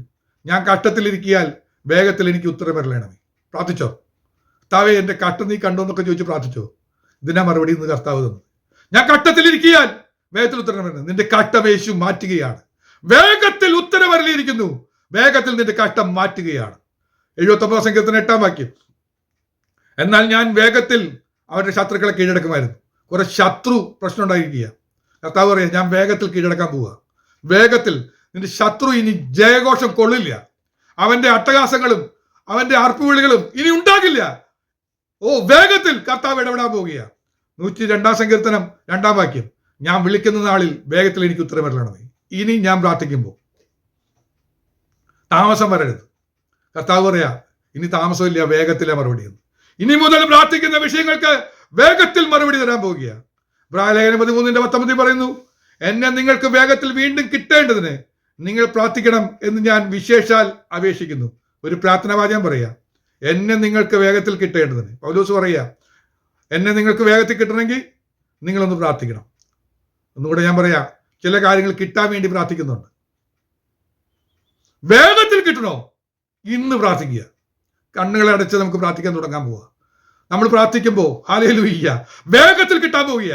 ഞാൻ കഷ്ടത്തിലിരിക്കിയാൽ വേഗത്തിൽ എനിക്ക് ഉത്തരം വരലേണമേ. പ്രാർത്ഥിച്ചോ? കർത്താവേ, എന്റെ കഷ്ടം നീ കണ്ടു എന്നൊക്കെ ചോദിച്ച് പ്രാർത്ഥിച്ചോ? ഇതിനാ മറുപടി ഇന്ന് കർത്താവ് തന്നു. ഞാൻ കഷ്ടത്തിലിരിക്കിയാൽ വേഗത്തിൽ ഉത്തരം വരണം. നിന്റെ കഷ്ടം യേശു മാറ്റുകയാണ്. വേഗത്തിൽ ഉത്തരം വരലിയിരിക്കുന്നു. വേഗത്തിൽ നിന്റെ കഷ്ടം മാറ്റുകയാണ്. 79 സങ്കീർത്തനം 8-ാം വാക്യം. എന്നാൽ ഞാൻ വേഗത്തിൽ അവരുടെ ശത്രുക്കളെ കീഴടക്കുമായിരുന്നു. കുറെ ശത്രു പ്രശ്നം ഉണ്ടായിരിക്കുക. കർത്താവ് പറയാം, ഞാൻ വേഗത്തിൽ കീഴടക്കാൻ പോവുക. വേഗത്തിൽ നിന്റെ ശത്രു ഇനി ജയഘോഷം കൊള്ളില്ല. അവന്റെ അട്ടഹാസങ്ങളും അവന്റെ ആർപ്പുവിളികളും ഇനി ഉണ്ടാകില്ല. ഓ, വേഗത്തിൽ കർത്താവ് ഇടപെടാൻ പോവുകയാണ്. 102-ാം സങ്കീർത്തനം 2-ാം വാക്യം. ഞാൻ വിളിക്കുന്ന നാളിൽ വേഗത്തിൽ എനിക്ക് ഉത്തരം വരണമേ. ഇനി ഞാൻ പ്രാർത്ഥിക്കുമ്പോൾ താമസം വരരുത്. കർത്താവ് പറയാ, ഇനി താമസമില്ല, വേഗത്തിലെ മറുപടി. ഇനി മുതൽ പ്രാർത്ഥിക്കുന്ന വിഷയങ്ങൾക്ക് വേഗത്തിൽ മറുപടി തരാൻ പോവുകയാണ്. ഇബ്രായലേഖനം 13:19 പറയുന്നു, എന്നെ നിങ്ങൾക്ക് വേഗത്തിൽ വീണ്ടും കിട്ടേണ്ടതിന് നിങ്ങൾ പ്രാർത്ഥിക്കണം എന്ന് ഞാൻ വിശേഷാൽ അപേക്ഷിക്കുന്നു. ഒരു പ്രാർത്ഥനാവാചകം പറയാ, എന്നെ നിങ്ങൾക്ക് വേഗത്തിൽ കിട്ടേണ്ടതിന്. പൗലോസ് പറയാ, എന്നെ നിങ്ങൾക്ക് വേഗത്തിൽ കിട്ടണമെങ്കിൽ നിങ്ങളൊന്ന് പ്രാർത്ഥിക്കണം. ഒന്നുകൂടെ ഞാൻ പറയാ, ചില കാര്യങ്ങൾ കിട്ടാൻ വേണ്ടി പ്രാർത്ഥിക്കുന്നുണ്ട്. വേഗത്തിൽ കിട്ടണോ? ഇന്ന് പ്രാർത്ഥിക്കുക. കണ്ണുകളെ അടച്ച് നമുക്ക് പ്രാർത്ഥിക്കാൻ തുടങ്ങാൻ പോവുക. നമ്മൾ പ്രാർത്ഥിക്കുമ്പോൾ ഹല്ലേലൂയ, വേഗത്തിൽ കിട്ടാൻ പോവുക.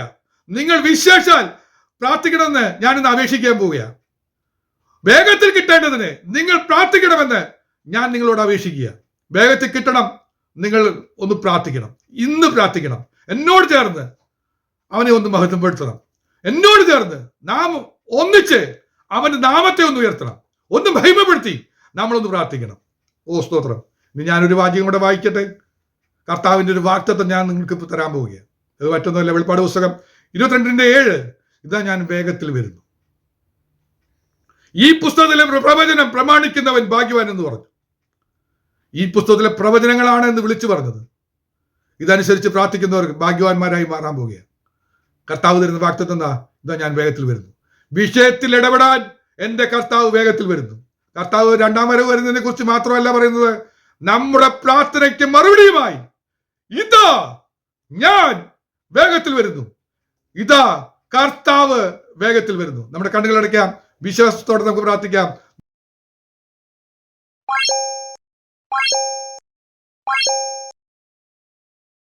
നിങ്ങൾ വിശേഷാൽ പ്രാർത്ഥിക്കണമെന്ന് ഞാനിന്ന് അപേക്ഷിക്കാൻ പോവുക. വേഗത്തിൽ കിട്ടേണ്ടതിന് നിങ്ങൾ പ്രാർത്ഥിക്കണമെന്ന് ഞാൻ നിങ്ങളോട് അപേക്ഷിക്കുക. വേഗത്തിൽ കിട്ടണം, നിങ്ങൾ ഒന്ന് പ്രാർത്ഥിക്കണം. ഇന്ന് പ്രാർത്ഥിക്കണം. എന്നോട് ചേർന്ന് അവനെ ഒന്ന് മഹത്വപ്പെടുത്തണം. എന്നോട് ചേർന്ന് നാം ഒന്നിച്ച് അവന്റെ നാമത്തെ ഒന്ന് ഉയർത്തണം, ഒന്ന് മഹിമപ്പെടുത്തി നമ്മളൊന്ന് പ്രാർത്ഥിക്കണം. ഓ സ്തോത്രം. ഇനി ഞാനൊരു വാക്യം കൂടെ വായിക്കട്ടെ. കർത്താവിന്റെ ഒരു വാഗ്ദത്തം ഞാൻ നിങ്ങൾക്ക് ഇപ്പോൾ തരാൻ പോവുകയാണ്. അത് മറ്റൊന്നുമല്ല, വെളിപ്പാട് പുസ്തകം 22:7. ഇതാ ഞാൻ വേഗത്തിൽ വരുന്നു. ഈ പുസ്തകത്തിലെ പ്രവചനം പ്രമാണിക്കുന്നവൻ ഭാഗ്യവാൻ എന്ന് പറഞ്ഞു. ഈ പുസ്തകത്തിലെ പ്രവചനങ്ങളാണ് എന്ന് വിളിച്ചു പറഞ്ഞത്. ഇതനുസരിച്ച് പ്രാർത്ഥിക്കുന്നവർക്ക് ഭാഗ്യവാന്മാരായി മാറാൻ പോവുകയാണ്. കർത്താവ് തരുന്ന വാഗ്ദത്തം എന്താ? ഇതാ ഞാൻ വേഗത്തിൽ വരുന്നു. വിഷയത്തിൽ ഇടപെടാൻ എന്റെ കർത്താവ് വേഗത്തിൽ വരുന്നു. കർത്താവ് 2-ാം വരവ് വരുന്നതിനെ കുറിച്ച് മാത്രമല്ല പറയുന്നത്, നമ്മുടെ പ്രാർത്ഥനയ്ക്ക് മറുപടിയുമായി ഇതാ ഞാൻ വേഗത്തിൽ വരുന്നു. ഇതാ കർത്താവ് വേഗത്തിൽ വരുന്നു. നമ്മുടെ കണ്ണുകൾ അടയ്ക്കാം. വിശ്വാസത്തോടെ നമുക്ക് പ്രാർത്ഥിക്കാം.